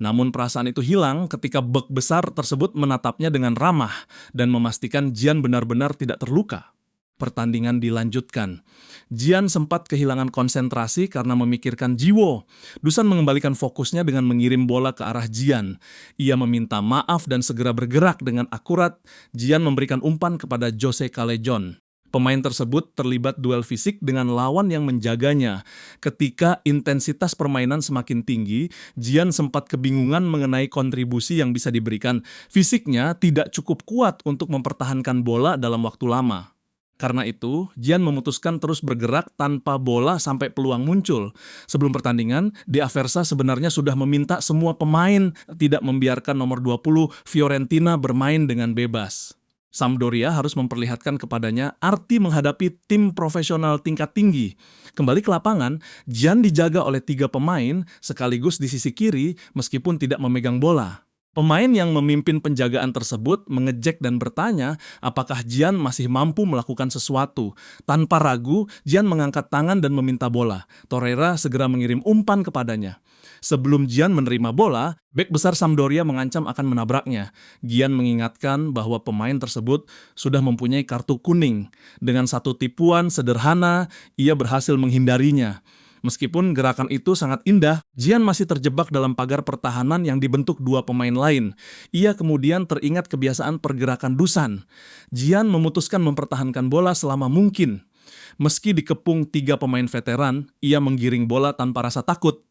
Namun perasaan itu hilang ketika bek besar tersebut menatapnya dengan ramah dan memastikan Gian benar-benar tidak terluka. Pertandingan dilanjutkan. Gian sempat kehilangan konsentrasi karena memikirkan Jiwo. Dusan mengembalikan fokusnya dengan mengirim bola ke arah Gian. Ia meminta maaf dan segera bergerak dengan akurat. Gian memberikan umpan kepada Jose Callejon. Pemain tersebut terlibat duel fisik dengan lawan yang menjaganya. Ketika intensitas permainan semakin tinggi, Gian sempat kebingungan mengenai kontribusi yang bisa diberikan. Fisiknya tidak cukup kuat untuk mempertahankan bola dalam waktu lama. Karena itu, Gian memutuskan terus bergerak tanpa bola sampai peluang muncul. Sebelum pertandingan, De Aversa sebenarnya sudah meminta semua pemain tidak membiarkan nomor 20 Fiorentina bermain dengan bebas. Sampdoria harus memperlihatkan kepadanya arti menghadapi tim profesional tingkat tinggi. Kembali ke lapangan, Gian dijaga oleh 3 pemain sekaligus di sisi kiri meskipun tidak memegang bola. Pemain yang memimpin penjagaan tersebut mengejek dan bertanya apakah Gian masih mampu melakukan sesuatu. Tanpa ragu, Gian mengangkat tangan dan meminta bola. Torreira segera mengirim umpan kepadanya. Sebelum Gian menerima bola, bek besar Sampdoria mengancam akan menabraknya. Gian mengingatkan bahwa pemain tersebut sudah mempunyai kartu kuning. Dengan satu tipuan sederhana, ia berhasil menghindarinya. Meskipun gerakan itu sangat indah, Jian masih terjebak dalam pagar pertahanan yang dibentuk dua pemain lain. Ia kemudian teringat kebiasaan pergerakan Dusan. Jian memutuskan mempertahankan bola selama mungkin. Meski dikepung tiga pemain veteran, ia menggiring bola tanpa rasa takut.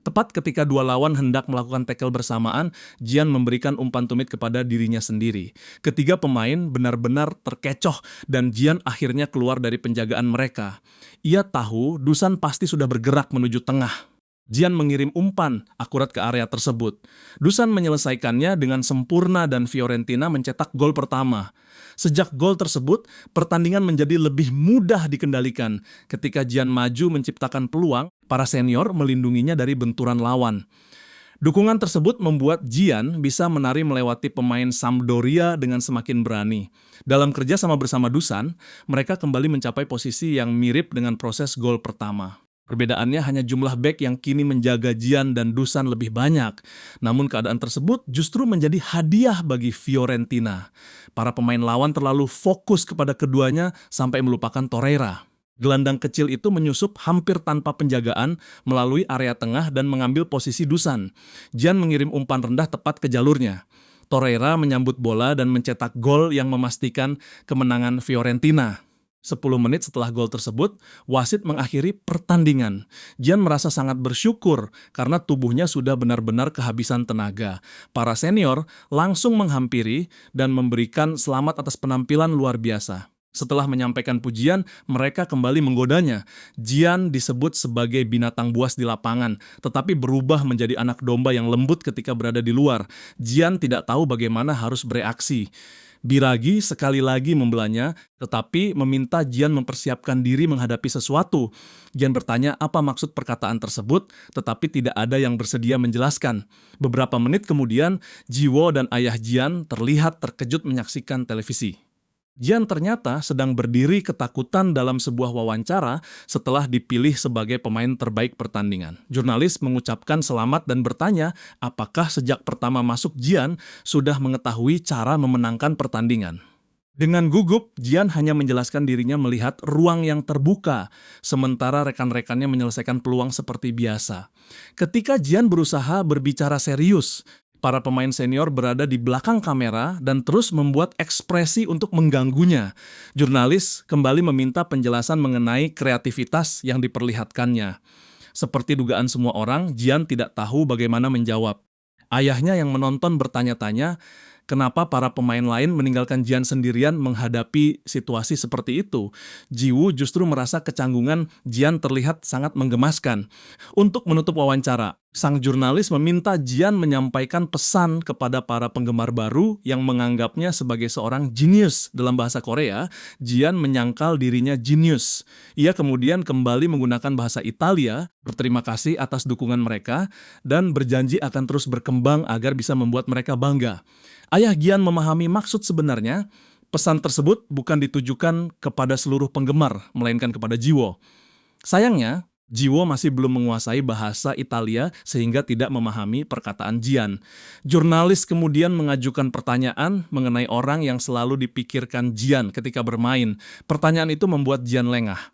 Tepat ketika dua lawan hendak melakukan tackle bersamaan, Jian memberikan umpan tumit kepada dirinya sendiri. Ketiga pemain benar-benar terkecoh dan Jian akhirnya keluar dari penjagaan mereka. Ia tahu Dusan pasti sudah bergerak menuju tengah. Jian mengirim umpan akurat ke area tersebut. Dusan menyelesaikannya dengan sempurna dan Fiorentina mencetak gol pertama. Sejak gol tersebut, pertandingan menjadi lebih mudah dikendalikan. Ketika Jian maju menciptakan peluang, para senior melindunginya dari benturan lawan. Dukungan tersebut membuat Jian bisa menari melewati pemain Sampdoria dengan semakin berani. Dalam kerjasama bersama Dusan, mereka kembali mencapai posisi yang mirip dengan proses gol pertama. Perbedaannya hanya jumlah bek yang kini menjaga Jian dan Dusan lebih banyak. Namun keadaan tersebut justru menjadi hadiah bagi Fiorentina. Para pemain lawan terlalu fokus kepada keduanya sampai melupakan Torreira. Gelandang kecil itu menyusup hampir tanpa penjagaan melalui area tengah dan mengambil posisi Dusan. Jian mengirim umpan rendah tepat ke jalurnya. Torreira menyambut bola dan mencetak gol yang memastikan kemenangan Fiorentina. 10 menit setelah gol tersebut, wasit mengakhiri pertandingan. Jian merasa sangat bersyukur karena tubuhnya sudah benar-benar kehabisan tenaga. Para senior langsung menghampiri dan memberikan selamat atas penampilan luar biasa. Setelah menyampaikan pujian, mereka kembali menggodanya. Jian disebut sebagai binatang buas di lapangan, tetapi berubah menjadi anak domba yang lembut ketika berada di luar. Jian tidak tahu bagaimana harus bereaksi. Biragi sekali lagi membelanya, tetapi meminta Jian mempersiapkan diri menghadapi sesuatu. Jian bertanya apa maksud perkataan tersebut, tetapi tidak ada yang bersedia menjelaskan. Beberapa menit kemudian, Jiwo dan ayah Jian terlihat terkejut menyaksikan televisi. Jian ternyata sedang berdiri ketakutan dalam sebuah wawancara setelah dipilih sebagai pemain terbaik pertandingan. Jurnalis mengucapkan selamat dan bertanya apakah sejak pertama masuk Jian sudah mengetahui cara memenangkan pertandingan. Dengan gugup, Jian hanya menjelaskan dirinya melihat ruang yang terbuka, sementara rekan-rekannya menyelesaikan peluang seperti biasa. Ketika Jian berusaha berbicara serius, para pemain senior berada di belakang kamera dan terus membuat ekspresi untuk mengganggunya. Jurnalis kembali meminta penjelasan mengenai kreativitas yang diperlihatkannya. Seperti dugaan semua orang, Jian tidak tahu bagaimana menjawab. Ayahnya yang menonton bertanya-tanya, kenapa para pemain lain meninggalkan Jian sendirian menghadapi situasi seperti itu? Jiwoo justru merasa kecanggungan Jian terlihat sangat menggemaskan. Untuk menutup wawancara, sang jurnalis meminta Jian menyampaikan pesan kepada para penggemar baru yang menganggapnya sebagai seorang jenius. Dalam bahasa Korea, Jian menyangkal dirinya jenius. Ia kemudian kembali menggunakan bahasa Italia, berterima kasih atas dukungan mereka, dan berjanji akan terus berkembang agar bisa membuat mereka bangga. Ayah Jian memahami maksud sebenarnya. Pesan tersebut bukan ditujukan kepada seluruh penggemar, melainkan kepada Jiwo. Sayangnya, Jiwo masih belum menguasai bahasa Italia sehingga tidak memahami perkataan Jian. Jurnalis kemudian mengajukan pertanyaan mengenai orang yang selalu dipikirkan Jian ketika bermain. Pertanyaan itu membuat Jian lengah.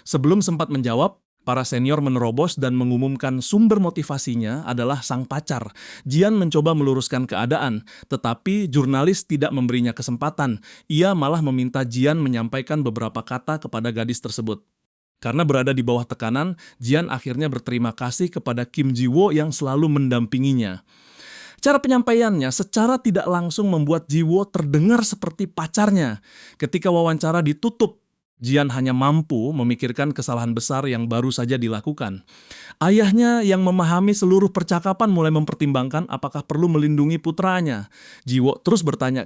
Sebelum sempat menjawab, para senior menerobos dan mengumumkan sumber motivasinya adalah sang pacar. Jian mencoba meluruskan keadaan, tetapi jurnalis tidak memberinya kesempatan. Ia malah meminta Jian menyampaikan beberapa kata kepada gadis tersebut. Karena berada di bawah tekanan, Jian akhirnya berterima kasih kepada Kim Ji-woo yang selalu mendampinginya. Cara penyampaiannya secara tidak langsung membuat Ji-woo terdengar seperti pacarnya. Ketika wawancara ditutup, Jian hanya mampu memikirkan kesalahan besar yang baru saja dilakukan. Ayahnya yang memahami seluruh percakapan mulai mempertimbangkan apakah perlu melindungi putranya. Jiwo terus bertanya,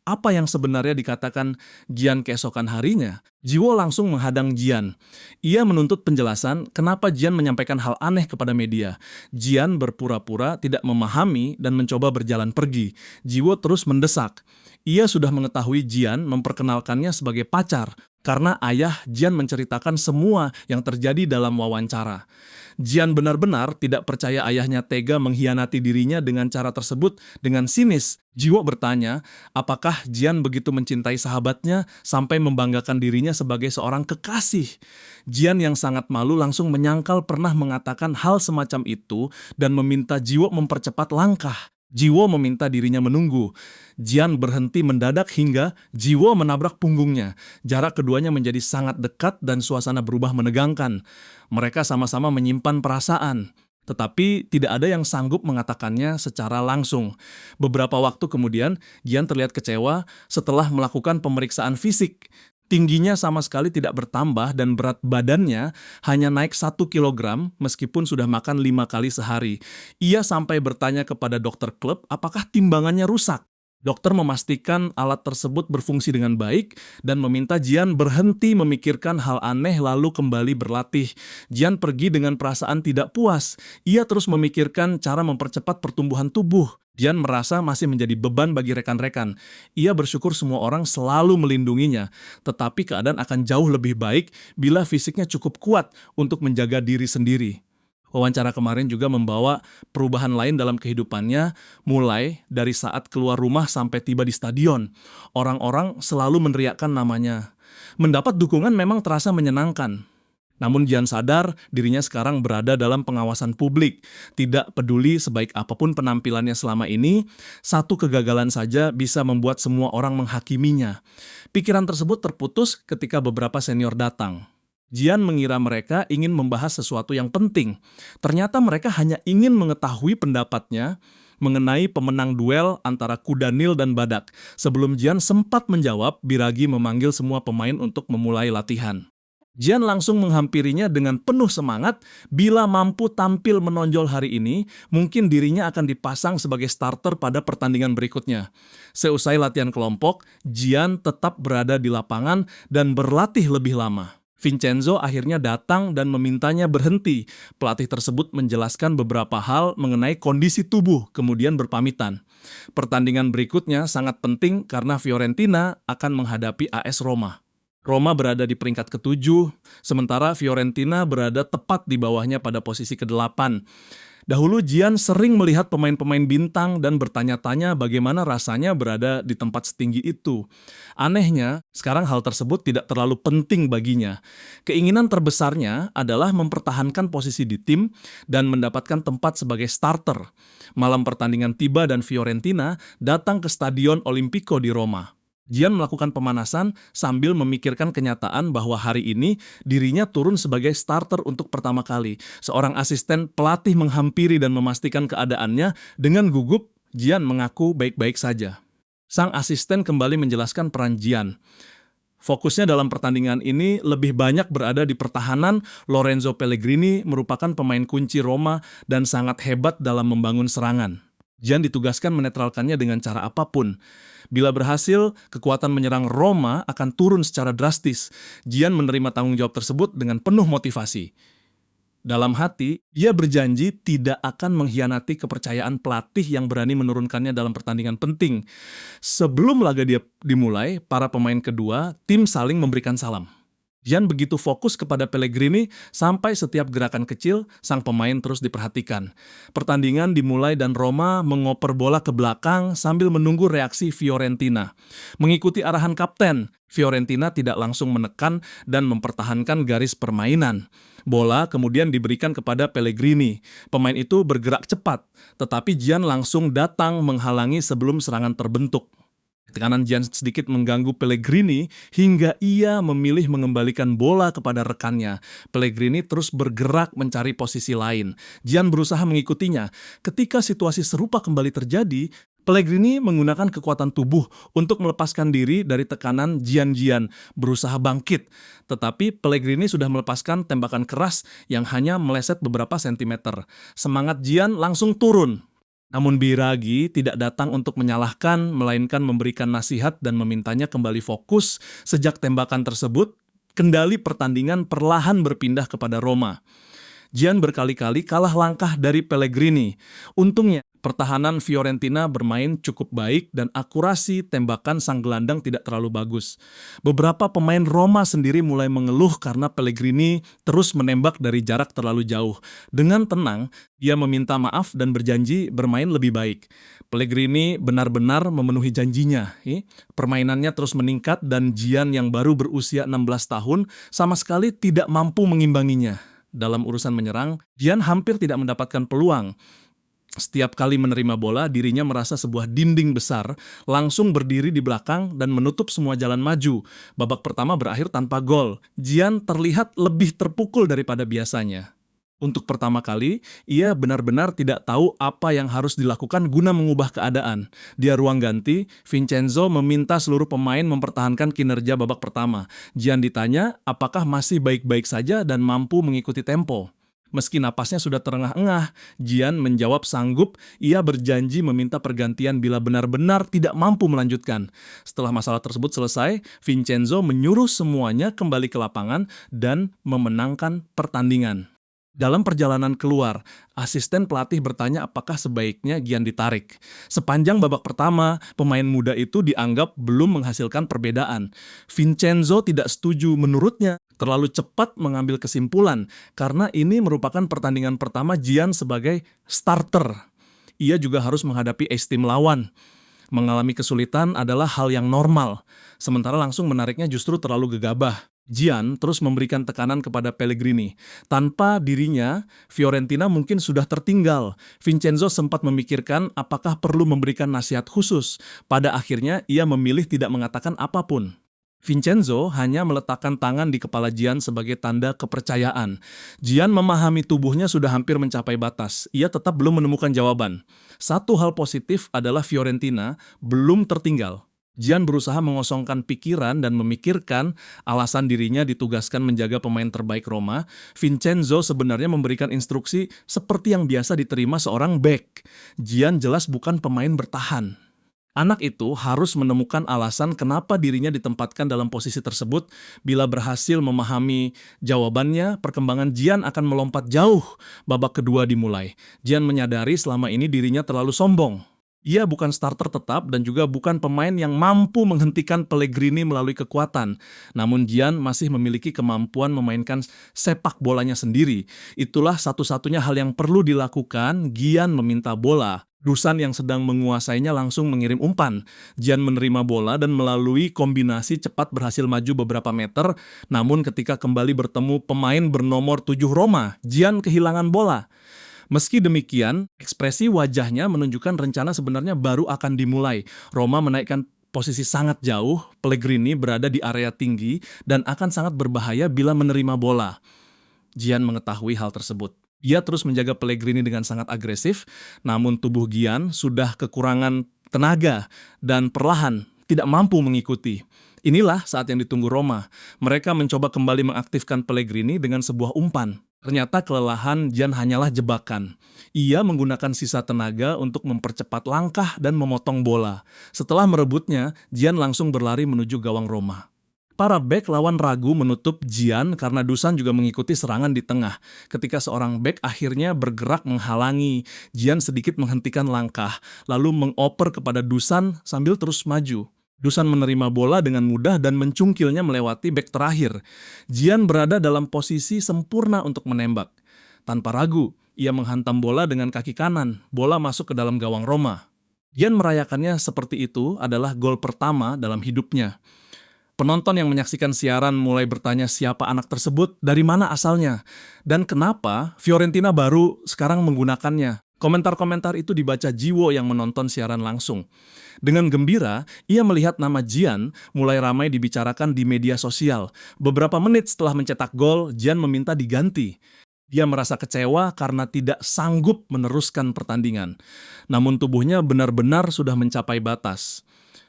apa yang sebenarnya dikatakan Jian keesokan harinya? Jiwo langsung menghadang Jian. Ia menuntut penjelasan kenapa Jian menyampaikan hal aneh kepada media. Jian berpura-pura tidak memahami dan mencoba berjalan pergi. Jiwo terus mendesak. Ia sudah mengetahui Jian memperkenalkannya sebagai pacar. karena ayah Jian menceritakan semua yang terjadi dalam wawancara. Jian benar-benar tidak percaya ayahnya tega mengkhianati dirinya dengan cara tersebut. Dengan sinis, Jiwo bertanya, apakah Jian begitu mencintai sahabatnya sampai membanggakan dirinya sebagai seorang kekasih? Jian yang sangat malu langsung menyangkal pernah mengatakan hal semacam itu dan meminta Jiwo mempercepat langkah. Jiwo meminta dirinya menunggu. Jian berhenti mendadak hingga Jiwo menabrak punggungnya. Jarak keduanya menjadi sangat dekat dan suasana berubah menegangkan. Mereka sama-sama menyimpan perasaan, tetapi tidak ada yang sanggup mengatakannya secara langsung. Beberapa waktu kemudian, Jian terlihat kecewa setelah melakukan pemeriksaan fisik. Tingginya sama sekali tidak bertambah dan berat badannya hanya naik 1 kilogram meskipun sudah makan 5 kali sehari. Ia sampai bertanya kepada dokter klub apakah timbangannya rusak. Dokter memastikan alat tersebut berfungsi dengan baik dan meminta Jian berhenti memikirkan hal aneh lalu kembali berlatih. Jian pergi dengan perasaan tidak puas. Ia terus memikirkan cara mempercepat pertumbuhan tubuh. Jian merasa masih menjadi beban bagi rekan-rekan. Ia bersyukur semua orang selalu melindunginya, tetapi keadaan akan jauh lebih baik bila fisiknya cukup kuat untuk menjaga diri sendiri. Wawancara kemarin juga membawa perubahan lain dalam kehidupannya, mulai dari saat keluar rumah sampai tiba di stadion. Orang-orang selalu meneriakkan namanya. Mendapat dukungan memang terasa menyenangkan. Namun Jian sadar dirinya sekarang berada dalam pengawasan publik. Tidak peduli sebaik apapun penampilannya selama ini, satu kegagalan saja bisa membuat semua orang menghakiminya. Pikiran tersebut terputus ketika beberapa senior datang. Jian mengira mereka ingin membahas sesuatu yang penting. Ternyata mereka hanya ingin mengetahui pendapatnya mengenai pemenang duel antara kuda Nil dan badak. Sebelum Jian sempat menjawab, Biragi memanggil semua pemain untuk memulai latihan. Jian langsung menghampirinya dengan penuh semangat. Bila mampu tampil menonjol hari ini, mungkin dirinya akan dipasang sebagai starter pada pertandingan berikutnya. Seusai latihan kelompok, Jian tetap berada di lapangan dan berlatih lebih lama. Vincenzo akhirnya datang dan memintanya berhenti. Pelatih tersebut menjelaskan beberapa hal mengenai kondisi tubuh, kemudian berpamitan. Pertandingan berikutnya sangat penting karena Fiorentina akan menghadapi AS Roma. Roma berada di peringkat ke-7, sementara Fiorentina berada tepat di bawahnya pada posisi ke-8. Dahulu Jian sering melihat pemain-pemain bintang dan bertanya-tanya bagaimana rasanya berada di tempat setinggi itu. Anehnya, sekarang hal tersebut tidak terlalu penting baginya. Keinginan terbesarnya adalah mempertahankan posisi di tim dan mendapatkan tempat sebagai starter. Malam pertandingan tiba dan Fiorentina datang ke Stadion Olimpico di Roma. Jian melakukan pemanasan sambil memikirkan kenyataan bahwa hari ini dirinya turun sebagai starter untuk pertama kali. Seorang asisten pelatih menghampiri dan memastikan keadaannya. Dengan gugup, Jian mengaku baik-baik saja. Sang asisten kembali menjelaskan peran Jian. Fokusnya dalam pertandingan ini lebih banyak berada di pertahanan. Lorenzo Pellegrini merupakan pemain kunci Roma dan sangat hebat dalam membangun serangan. Jian ditugaskan menetralkannya dengan cara apapun. Bila berhasil, kekuatan menyerang Roma akan turun secara drastis. Jian menerima tanggung jawab tersebut dengan penuh motivasi. Dalam hati, ia berjanji tidak akan mengkhianati kepercayaan pelatih yang berani menurunkannya dalam pertandingan penting. Sebelum laga dimulai, para pemain kedua tim saling memberikan salam. Jian begitu fokus kepada Pellegrini sampai setiap gerakan kecil sang pemain terus diperhatikan. Pertandingan dimulai dan Roma mengoper bola ke belakang sambil menunggu reaksi Fiorentina. Mengikuti arahan kapten, Fiorentina tidak langsung menekan dan mempertahankan garis permainan. Bola kemudian diberikan kepada Pellegrini. Pemain itu bergerak cepat, tetapi Jian langsung datang menghalangi sebelum serangan terbentuk. Tekanan Jian sedikit mengganggu Pellegrini hingga ia memilih mengembalikan bola kepada rekannya. Pellegrini terus bergerak mencari posisi lain. Jian berusaha mengikutinya. Ketika situasi serupa kembali terjadi, Pellegrini menggunakan kekuatan tubuh untuk melepaskan diri dari tekanan Jian berusaha bangkit. Tetapi Pellegrini sudah melepaskan tembakan keras yang hanya meleset beberapa sentimeter. Semangat Jian langsung turun. Namun Biragi tidak datang untuk menyalahkan, melainkan memberikan nasihat dan memintanya kembali fokus. Sejak tembakan tersebut, kendali pertandingan perlahan berpindah kepada Roma. Jian berkali-kali kalah langkah dari Pellegrini. Untungnya, Pertahanan Fiorentina bermain cukup baik dan akurasi tembakan sang gelandang tidak terlalu bagus. Beberapa pemain Roma sendiri mulai mengeluh karena Pellegrini terus menembak dari jarak terlalu jauh. Dengan tenang, dia meminta maaf dan berjanji bermain lebih baik. Pellegrini benar-benar memenuhi janjinya. Permainannya terus meningkat dan Gian yang baru berusia 16 tahun sama sekali tidak mampu mengimbanginya. Dalam urusan menyerang, Gian hampir tidak mendapatkan peluang. Setiap kali menerima bola, dirinya merasa sebuah dinding besar, langsung berdiri di belakang dan menutup semua jalan maju. Babak pertama berakhir tanpa gol. Gian terlihat lebih terpukul daripada biasanya. Untuk pertama kali, ia benar-benar tidak tahu apa yang harus dilakukan guna mengubah keadaan. Di ruang ganti, Vincenzo meminta seluruh pemain mempertahankan kinerja babak pertama. Gian ditanya apakah masih baik-baik saja dan mampu mengikuti tempo. Meski napasnya sudah terengah-engah, Gian menjawab sanggup. Ia berjanji meminta pergantian bila benar-benar tidak mampu melanjutkan. Setelah masalah tersebut selesai, Vincenzo menyuruh semuanya kembali ke lapangan dan memenangkan pertandingan. Dalam perjalanan keluar, asisten pelatih bertanya apakah sebaiknya Gian ditarik. Sepanjang babak pertama, pemain muda itu dianggap belum menghasilkan perbedaan. Vincenzo tidak setuju, menurutnya terlalu cepat mengambil kesimpulan karena ini merupakan pertandingan pertama Gian sebagai starter. Ia juga harus menghadapi ace team lawan. Mengalami kesulitan adalah hal yang normal, sementara langsung menariknya justru terlalu gegabah. Gian terus memberikan tekanan kepada Pellegrini. Tanpa dirinya, Fiorentina mungkin sudah tertinggal. Vincenzo sempat memikirkan apakah perlu memberikan nasihat khusus. Pada akhirnya, ia memilih tidak mengatakan apapun. Vincenzo hanya meletakkan tangan di kepala Gian sebagai tanda kepercayaan. Gian memahami tubuhnya sudah hampir mencapai batas. Ia tetap belum menemukan jawaban. Satu hal positif adalah Fiorentina belum tertinggal. Gian berusaha mengosongkan pikiran dan memikirkan alasan dirinya ditugaskan menjaga pemain terbaik Roma. Vincenzo sebenarnya memberikan instruksi seperti yang biasa diterima seorang bek. Gian jelas bukan pemain bertahan. Anak itu harus menemukan alasan kenapa dirinya ditempatkan dalam posisi tersebut. Bila berhasil memahami jawabannya, perkembangan Gian akan melompat jauh. Babak kedua dimulai. Gian menyadari selama ini dirinya terlalu sombong. Ia bukan starter tetap dan juga bukan pemain yang mampu menghentikan Pellegrini melalui kekuatan. Namun Gian masih memiliki kemampuan memainkan sepak bolanya sendiri. Itulah satu-satunya hal yang perlu dilakukan. Gian meminta bola. Dusan yang sedang menguasainya langsung mengirim umpan. Gian menerima bola dan melalui kombinasi cepat berhasil maju beberapa meter. Namun ketika kembali bertemu pemain bernomor 7 Roma, Gian kehilangan bola. Meski demikian, ekspresi wajahnya menunjukkan rencana sebenarnya baru akan dimulai. Roma menaikkan posisi sangat jauh, Pellegrini berada di area tinggi dan akan sangat berbahaya bila menerima bola. Gian mengetahui hal tersebut. Ia terus menjaga Pellegrini dengan sangat agresif, namun tubuh Gian sudah kekurangan tenaga dan perlahan tidak mampu mengikuti. Inilah saat yang ditunggu Roma. Mereka mencoba kembali mengaktifkan Pellegrini dengan sebuah umpan. Ternyata kelelahan Gian hanyalah jebakan. Ia menggunakan sisa tenaga untuk mempercepat langkah dan memotong bola. Setelah merebutnya, Gian langsung berlari menuju gawang Roma. Para bek lawan ragu menutup Gian karena Dusan juga mengikuti serangan di tengah. Ketika seorang bek akhirnya bergerak menghalangi, Gian sedikit menghentikan langkah, lalu mengoper kepada Dusan sambil terus maju. Dusan menerima bola dengan mudah dan mencungkilnya melewati bek terakhir. Gian berada dalam posisi sempurna untuk menembak. Tanpa ragu, ia menghantam bola dengan kaki kanan. Bola masuk ke dalam gawang Roma. Gian merayakannya seperti itu adalah gol pertama dalam hidupnya. Penonton yang menyaksikan siaran mulai bertanya siapa anak tersebut, dari mana asalnya, dan kenapa Fiorentina baru sekarang menggunakannya. Komentar-komentar itu dibaca Jiwo yang menonton siaran langsung. Dengan gembira, ia melihat nama Gian mulai ramai dibicarakan di media sosial. Beberapa menit setelah mencetak gol, Gian meminta diganti. Dia merasa kecewa karena tidak sanggup meneruskan pertandingan. Namun tubuhnya benar-benar sudah mencapai batas.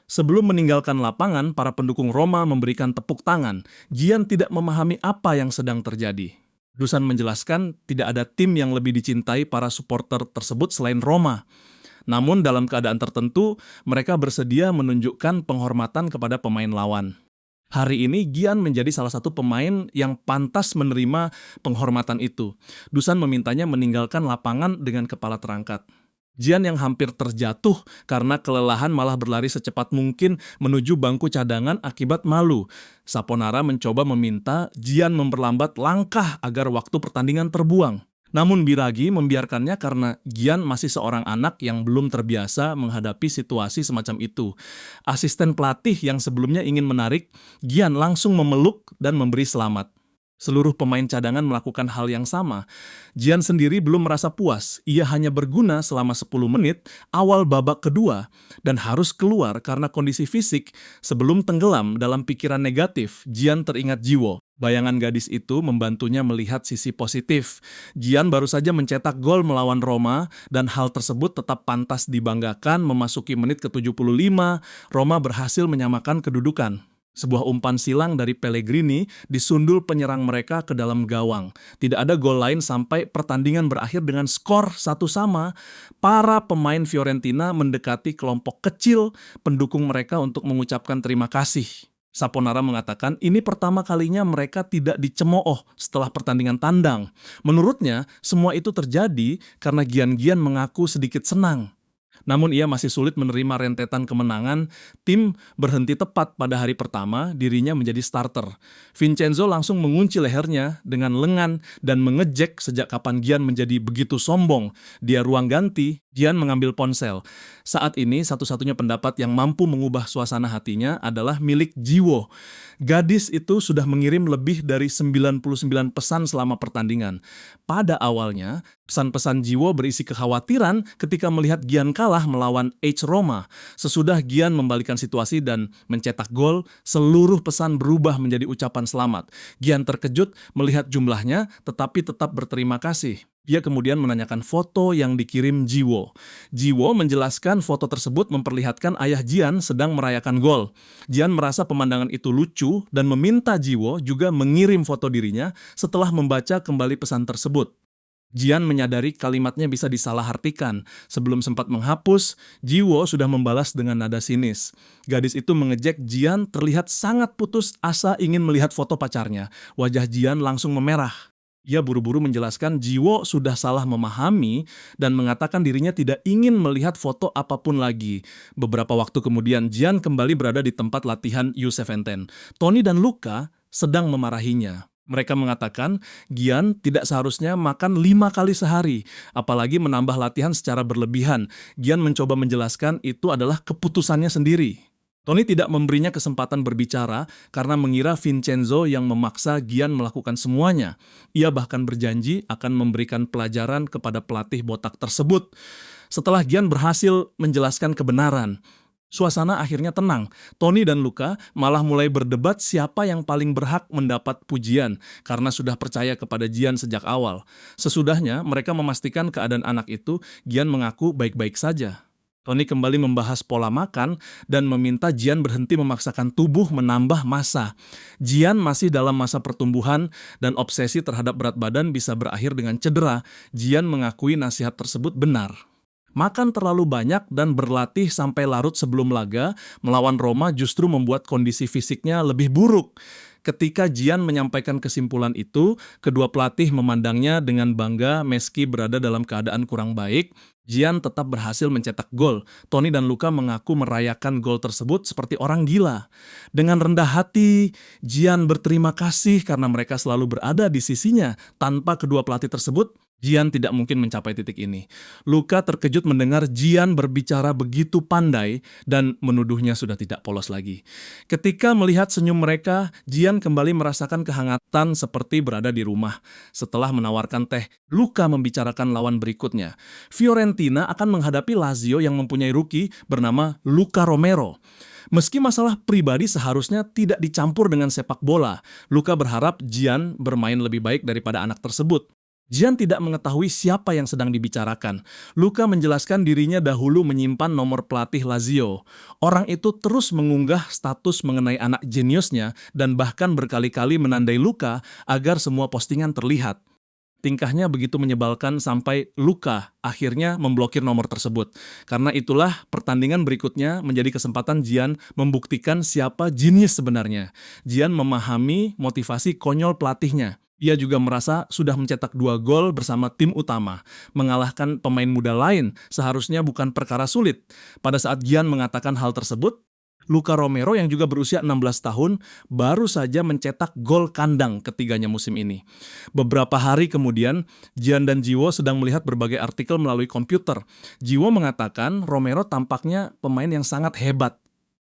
Sebelum meninggalkan lapangan, para pendukung Roma memberikan tepuk tangan. Gian tidak memahami apa yang sedang terjadi. Dusan menjelaskan tidak ada tim yang lebih dicintai para supporter tersebut selain Roma. Namun dalam keadaan tertentu, mereka bersedia menunjukkan penghormatan kepada pemain lawan. Hari ini Gian menjadi salah satu pemain yang pantas menerima penghormatan itu. Dusan memintanya meninggalkan lapangan dengan kepala terangkat. Jian yang hampir terjatuh karena kelelahan malah berlari secepat mungkin menuju bangku cadangan akibat malu. Saponara mencoba meminta Jian memperlambat langkah agar waktu pertandingan terbuang. Namun Biragi membiarkannya karena Gian masih seorang anak yang belum terbiasa menghadapi situasi semacam itu. Asisten pelatih yang sebelumnya ingin menarik, Gian langsung memeluk dan memberi selamat. Seluruh pemain cadangan melakukan hal yang sama. Jian sendiri belum merasa puas. Ia hanya berguna selama 10 menit awal babak kedua dan harus keluar karena kondisi fisik. Sebelum tenggelam dalam pikiran negatif, Jian teringat Jiwo. Bayangan gadis itu membantunya melihat sisi positif. Jian baru saja mencetak gol melawan Roma dan hal tersebut tetap pantas dibanggakan. Memasuki menit ke-75, Roma berhasil menyamakan kedudukan. Sebuah umpan silang dari Pellegrini disundul penyerang mereka ke dalam gawang. Tidak ada gol lain sampai pertandingan berakhir dengan skor 1-1. Para pemain Fiorentina mendekati kelompok kecil pendukung mereka untuk mengucapkan terima kasih. Saponara mengatakan ini pertama kalinya mereka tidak dicemooh setelah pertandingan tandang. Menurutnya, semua itu terjadi karena Gian-Gian mengaku sedikit senang. Namun ia masih sulit menerima rentetan kemenangan. Tim berhenti tepat pada hari pertama, dirinya menjadi starter. Vincenzo langsung mengunci lehernya dengan lengan dan mengejek sejak kapan Gian menjadi begitu sombong. Dia ruang ganti, Gian mengambil ponsel. Saat ini satu-satunya pendapat yang mampu mengubah suasana hatinya adalah milik Jiwo. Gadis itu sudah mengirim lebih dari 99 pesan selama pertandingan. Pada awalnya, pesan-pesan Jiwo berisi kekhawatiran ketika melihat Gian kalah melawan AS Roma. Sesudah Gian membalikan situasi dan mencetak gol, seluruh pesan berubah menjadi ucapan selamat. Gian terkejut melihat jumlahnya, tetapi tetap berterima kasih. Dia kemudian menanyakan foto yang dikirim Jiwo. Jiwo menjelaskan foto tersebut memperlihatkan ayah Gian sedang merayakan gol. Gian merasa pemandangan itu lucu dan meminta Jiwo juga mengirim foto dirinya setelah membaca kembali pesan tersebut. Gian menyadari kalimatnya bisa disalahartikan. Sebelum sempat menghapus, Jiwo sudah membalas dengan nada sinis. Gadis itu mengejek Gian terlihat sangat putus asa ingin melihat foto pacarnya. Wajah Gian langsung memerah. Ia buru-buru menjelaskan Jiwo sudah salah memahami dan mengatakan dirinya tidak ingin melihat foto apapun lagi. Beberapa waktu kemudian, Gian kembali berada di tempat latihan U17. Tony dan Luca sedang memarahinya. Mereka mengatakan Gian tidak seharusnya makan 5 kali sehari, apalagi menambah latihan secara berlebihan. Gian mencoba menjelaskan itu adalah keputusannya sendiri. Tony tidak memberinya kesempatan berbicara karena mengira Vincenzo yang memaksa Gian melakukan semuanya. Ia bahkan berjanji akan memberikan pelajaran kepada pelatih botak tersebut. Setelah Gian berhasil menjelaskan kebenaran, suasana akhirnya tenang. Tony dan Luca malah mulai berdebat siapa yang paling berhak mendapat pujian karena sudah percaya kepada Gian sejak awal. Sesudahnya mereka memastikan keadaan anak itu, Gian mengaku baik-baik saja. Tony kembali membahas pola makan dan meminta Gian berhenti memaksakan tubuh menambah massa. Gian masih dalam masa pertumbuhan dan obsesi terhadap berat badan bisa berakhir dengan cedera. Gian mengakui nasihat tersebut benar. Makan terlalu banyak dan berlatih sampai larut sebelum laga melawan Roma justru membuat kondisi fisiknya lebih buruk. Ketika Gian menyampaikan kesimpulan itu, kedua pelatih memandangnya dengan bangga meski berada dalam keadaan kurang baik. Gian tetap berhasil mencetak gol. Tony dan Luca mengaku merayakan gol tersebut seperti orang gila. Dengan rendah hati, Gian berterima kasih karena mereka selalu berada di sisinya. Tanpa kedua pelatih tersebut, Gian tidak mungkin mencapai titik ini. Luca terkejut mendengar Gian berbicara begitu pandai dan menuduhnya sudah tidak polos lagi. Ketika melihat senyum mereka, Gian kembali merasakan kehangatan seperti berada di rumah. Setelah menawarkan teh, Luca membicarakan lawan berikutnya. Fiorentina akan menghadapi Lazio yang mempunyai rookie bernama Luca Romero. Meski masalah pribadi seharusnya tidak dicampur dengan sepak bola, Luca berharap Gian bermain lebih baik daripada anak tersebut. Gian tidak mengetahui siapa yang sedang dibicarakan. Luca menjelaskan dirinya dahulu menyimpan nomor pelatih Lazio. Orang itu terus mengunggah status mengenai anak jeniusnya dan bahkan berkali-kali menandai Luca agar semua postingan terlihat. Tingkahnya begitu menyebalkan sampai Luca akhirnya memblokir nomor tersebut. Karena itulah pertandingan berikutnya menjadi kesempatan Gian membuktikan siapa jenius sebenarnya. Gian memahami motivasi konyol pelatihnya. Ia juga merasa sudah mencetak 2 gol bersama tim utama. Mengalahkan pemain muda lain seharusnya bukan perkara sulit. Pada saat Gian mengatakan hal tersebut, Luka Romero yang juga berusia 16 tahun baru saja mencetak gol kandang ketiganya musim ini. Beberapa hari kemudian, Gian dan Jiwo sedang melihat berbagai artikel melalui komputer. Jiwo mengatakan Romero tampaknya pemain yang sangat hebat.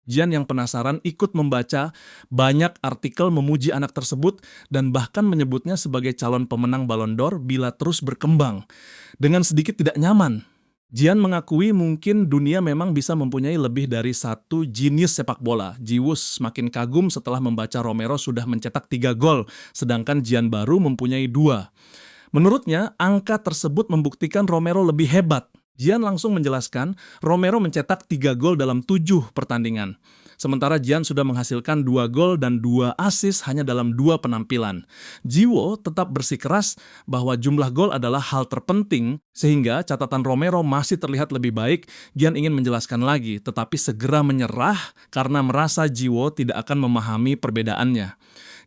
Gian yang penasaran ikut membaca banyak artikel memuji anak tersebut dan bahkan menyebutnya sebagai calon pemenang Ballon d'Or bila terus berkembang. Dengan sedikit tidak nyaman, Gian mengakui mungkin dunia memang bisa mempunyai lebih dari satu jenius sepak bola. Jiwus semakin kagum setelah membaca Romero sudah mencetak 3 gol, sedangkan Gian baru mempunyai 2. Menurutnya, angka tersebut membuktikan Romero lebih hebat. Gian langsung menjelaskan, Romero mencetak 3 gol dalam 7 pertandingan. Sementara Gian sudah menghasilkan 2 gol dan 2 assist hanya dalam 2 penampilan. Jiwo tetap bersikeras bahwa jumlah gol adalah hal terpenting, sehingga catatan Romero masih terlihat lebih baik. Gian ingin menjelaskan lagi, tetapi segera menyerah karena merasa Jiwo tidak akan memahami perbedaannya.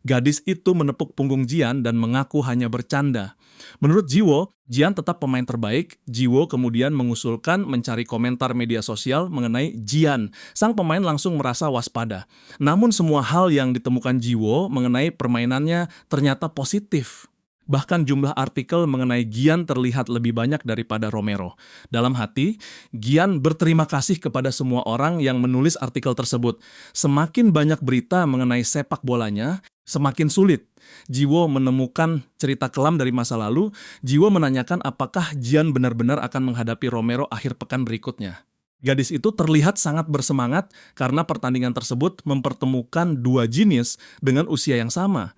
Gadis itu menepuk punggung Gian dan mengaku hanya bercanda. Menurut Jiwo, Gian tetap pemain terbaik. Jiwo kemudian mengusulkan mencari komentar media sosial mengenai Gian. Sang pemain langsung merasa waspada. Namun semua hal yang ditemukan Jiwo mengenai permainannya ternyata positif. Bahkan jumlah artikel mengenai Gian terlihat lebih banyak daripada Romero. Dalam hati, Gian berterima kasih kepada semua orang yang menulis artikel tersebut. Semakin banyak berita mengenai sepak bolanya, semakin sulit. Jiwo menemukan cerita kelam dari masa lalu. Jiwo menanyakan apakah Gian benar-benar akan menghadapi Romero akhir pekan berikutnya. Gadis itu terlihat sangat bersemangat karena pertandingan tersebut mempertemukan 2 jenius dengan usia yang sama.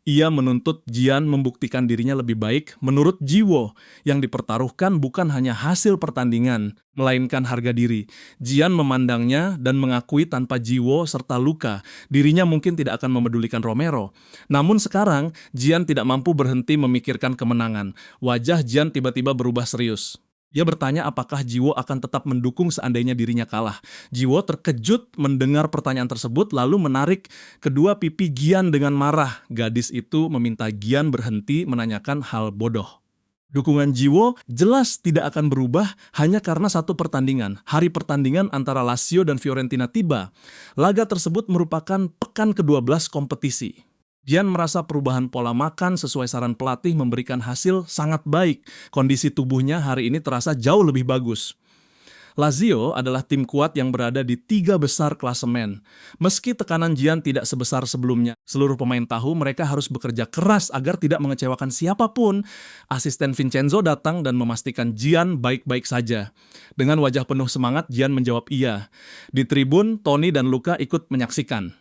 Ia menuntut Gian membuktikan dirinya lebih baik. Menurut Jiwo, yang dipertaruhkan bukan hanya hasil pertandingan, melainkan harga diri. Gian memandangnya dan mengakui tanpa Jiwo serta Luka, dirinya mungkin tidak akan memedulikan Romero. Namun sekarang, Gian tidak mampu berhenti memikirkan kemenangan. Wajah Gian tiba-tiba berubah serius. Dia bertanya apakah Jiwo akan tetap mendukung seandainya dirinya kalah. Jiwo terkejut mendengar pertanyaan tersebut lalu menarik kedua pipi Gian dengan marah. Gadis itu meminta Gian berhenti menanyakan hal bodoh. Dukungan Jiwo jelas tidak akan berubah hanya karena satu pertandingan. Hari pertandingan antara Lazio dan Fiorentina tiba. Laga tersebut merupakan pekan ke-12 kompetisi. Gian merasa perubahan pola makan sesuai saran pelatih memberikan hasil sangat baik. Kondisi tubuhnya hari ini terasa jauh lebih bagus. Lazio adalah tim kuat yang berada di 3 besar klasemen. Meski tekanan Gian tidak sebesar sebelumnya, seluruh pemain tahu mereka harus bekerja keras agar tidak mengecewakan siapapun. Asisten Vincenzo datang dan memastikan Gian baik-baik saja. Dengan wajah penuh semangat, Gian menjawab iya. Di tribun, Tony dan Luka ikut menyaksikan.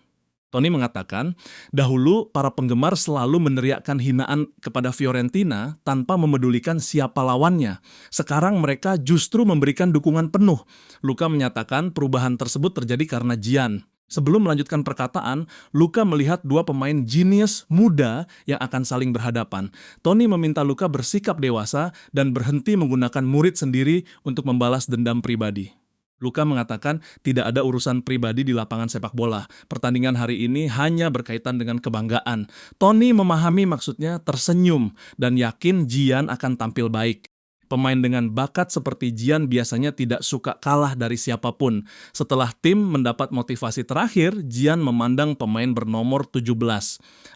Tony mengatakan, dahulu para penggemar selalu meneriakkan hinaan kepada Fiorentina tanpa memedulikan siapa lawannya. Sekarang mereka justru memberikan dukungan penuh. Luka menyatakan perubahan tersebut terjadi karena Gian. Sebelum melanjutkan perkataan, Luka melihat 2 pemain jenius muda yang akan saling berhadapan. Tony meminta Luka bersikap dewasa dan berhenti menggunakan murid sendiri untuk membalas dendam pribadi. Luka mengatakan tidak ada urusan pribadi di lapangan sepak bola. Pertandingan hari ini hanya berkaitan dengan kebanggaan. Tony memahami maksudnya, tersenyum dan yakin Gian akan tampil baik. Pemain dengan bakat seperti Gian biasanya tidak suka kalah dari siapapun. Setelah tim mendapat motivasi terakhir, Gian memandang pemain bernomor 17.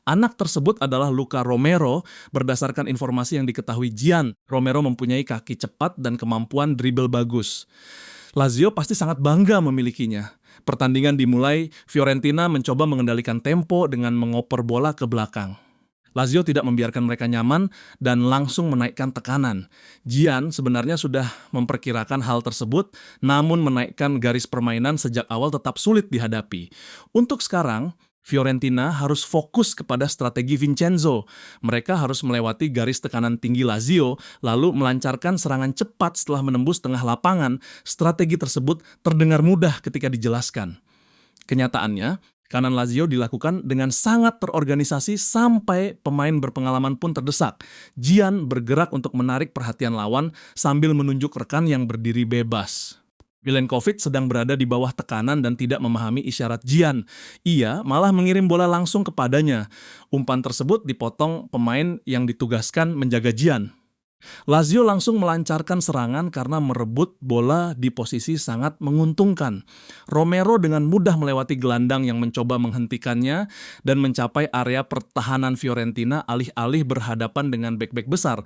Anak tersebut adalah Luka Romero. Berdasarkan informasi yang diketahui Gian, Romero mempunyai kaki cepat dan kemampuan dribble bagus. Lazio pasti sangat bangga memilikinya. Pertandingan dimulai, Fiorentina mencoba mengendalikan tempo dengan mengoper bola ke belakang. Lazio tidak membiarkan mereka nyaman dan langsung menaikkan tekanan. Gian sebenarnya sudah memperkirakan hal tersebut, namun menaikkan garis permainan sejak awal tetap sulit dihadapi. Untuk sekarang, Fiorentina harus fokus kepada strategi Vincenzo. Mereka harus melewati garis tekanan tinggi Lazio, lalu melancarkan serangan cepat setelah menembus tengah lapangan. Strategi tersebut terdengar mudah ketika dijelaskan. Kenyataannya, kanan Lazio dilakukan dengan sangat terorganisasi sampai pemain berpengalaman pun terdesak. Gian bergerak untuk menarik perhatian lawan sambil menunjuk rekan yang berdiri bebas. Milenkovic sedang berada di bawah tekanan dan tidak memahami isyarat Gian. Ia malah mengirim bola langsung kepadanya. Umpan tersebut dipotong pemain yang ditugaskan menjaga Gian. Lazio langsung melancarkan serangan karena merebut bola di posisi sangat menguntungkan. Romero dengan mudah melewati gelandang yang mencoba menghentikannya dan mencapai area pertahanan Fiorentina alih-alih berhadapan dengan bek-bek besar.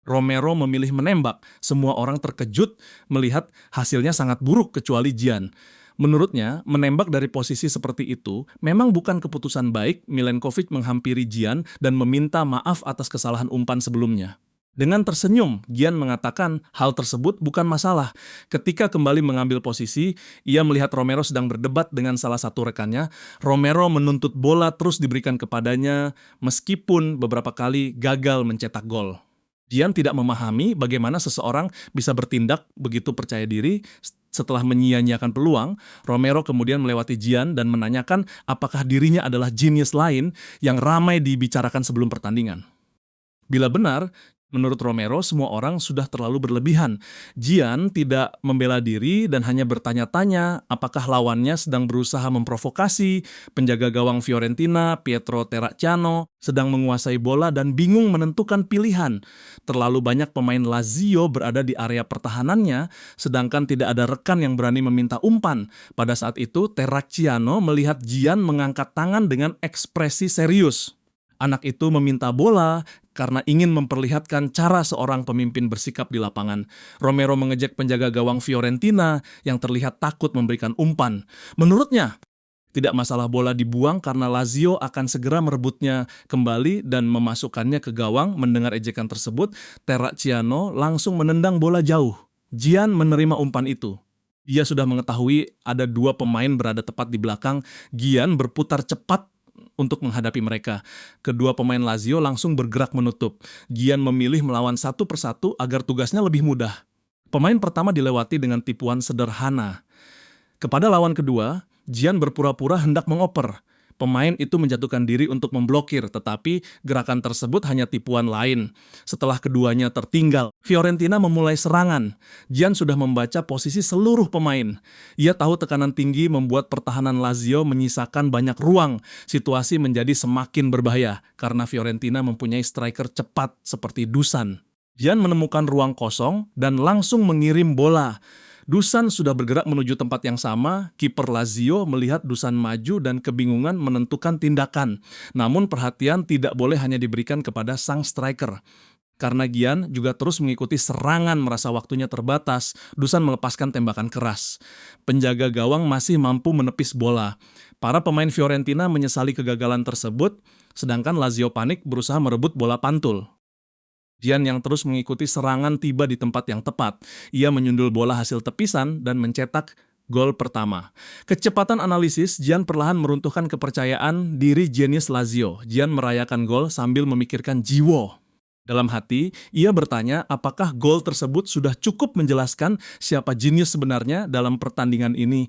Romero memilih menembak. Semua orang terkejut melihat hasilnya sangat buruk kecuali Gian. Menurutnya, menembak dari posisi seperti itu memang bukan keputusan baik. Milenkovic menghampiri Gian dan meminta maaf atas kesalahan umpan sebelumnya. Dengan tersenyum, Gian mengatakan hal tersebut bukan masalah. Ketika kembali mengambil posisi, ia melihat Romero sedang berdebat dengan salah satu rekannya. Romero menuntut bola terus diberikan kepadanya, meskipun beberapa kali gagal mencetak gol. Gian tidak memahami bagaimana seseorang bisa bertindak begitu percaya diri. Setelah menyia-nyiakan peluang, Romero kemudian melewati Gian dan menanyakan apakah dirinya adalah jenius lain yang ramai dibicarakan sebelum pertandingan. Bila benar, menurut Romero, semua orang sudah terlalu berlebihan. Gian tidak membela diri dan hanya bertanya-tanya apakah lawannya sedang berusaha memprovokasi. Penjaga gawang Fiorentina, Pietro Terracciano, sedang menguasai bola dan bingung menentukan pilihan. Terlalu banyak pemain Lazio berada di area pertahanannya, sedangkan tidak ada rekan yang berani meminta umpan. Pada saat itu, Terracciano melihat Gian mengangkat tangan dengan ekspresi serius. Anak itu meminta bola karena ingin memperlihatkan cara seorang pemimpin bersikap di lapangan. Romero mengejek penjaga gawang Fiorentina yang terlihat takut memberikan umpan. Menurutnya, tidak masalah bola dibuang karena Lazio akan segera merebutnya kembali dan memasukkannya ke gawang. Mendengar ejekan tersebut, Terracciano langsung menendang bola jauh. Gian menerima umpan itu. Ia sudah mengetahui ada dua pemain berada tepat di belakang. Gian berputar cepat untuk menghadapi mereka. Kedua pemain Lazio langsung bergerak menutup. Gian memilih melawan satu persatu agar tugasnya lebih mudah. Pemain pertama dilewati dengan tipuan sederhana. Kepada lawan kedua, Gian berpura-pura hendak mengoper. Pemain itu menjatuhkan diri untuk memblokir, tetapi gerakan tersebut hanya tipuan lain. Setelah keduanya tertinggal, Fiorentina memulai serangan. Gian sudah membaca posisi seluruh pemain. Ia tahu tekanan tinggi membuat pertahanan Lazio menyisakan banyak ruang. Situasi menjadi semakin berbahaya karena Fiorentina mempunyai striker cepat seperti Dusan. Gian menemukan ruang kosong dan langsung mengirim bola. Dusan sudah bergerak menuju tempat yang sama. Kiper Lazio melihat Dusan maju dan kebingungan menentukan tindakan. Namun perhatian tidak boleh hanya diberikan kepada sang striker. Karena Gian juga terus mengikuti serangan merasa waktunya terbatas, Dusan melepaskan tembakan keras. Penjaga gawang masih mampu menepis bola. Para pemain Fiorentina menyesali kegagalan tersebut, sedangkan Lazio panik berusaha merebut bola pantul. Gian yang terus mengikuti serangan tiba di tempat yang tepat. Ia menyundul bola hasil tepisan dan mencetak gol pertama. Kecepatan analisis, Gian perlahan meruntuhkan kepercayaan diri jenius Lazio. Gian merayakan gol sambil memikirkan Jiwo. Dalam hati, ia bertanya apakah gol tersebut sudah cukup menjelaskan siapa jenius sebenarnya dalam pertandingan ini.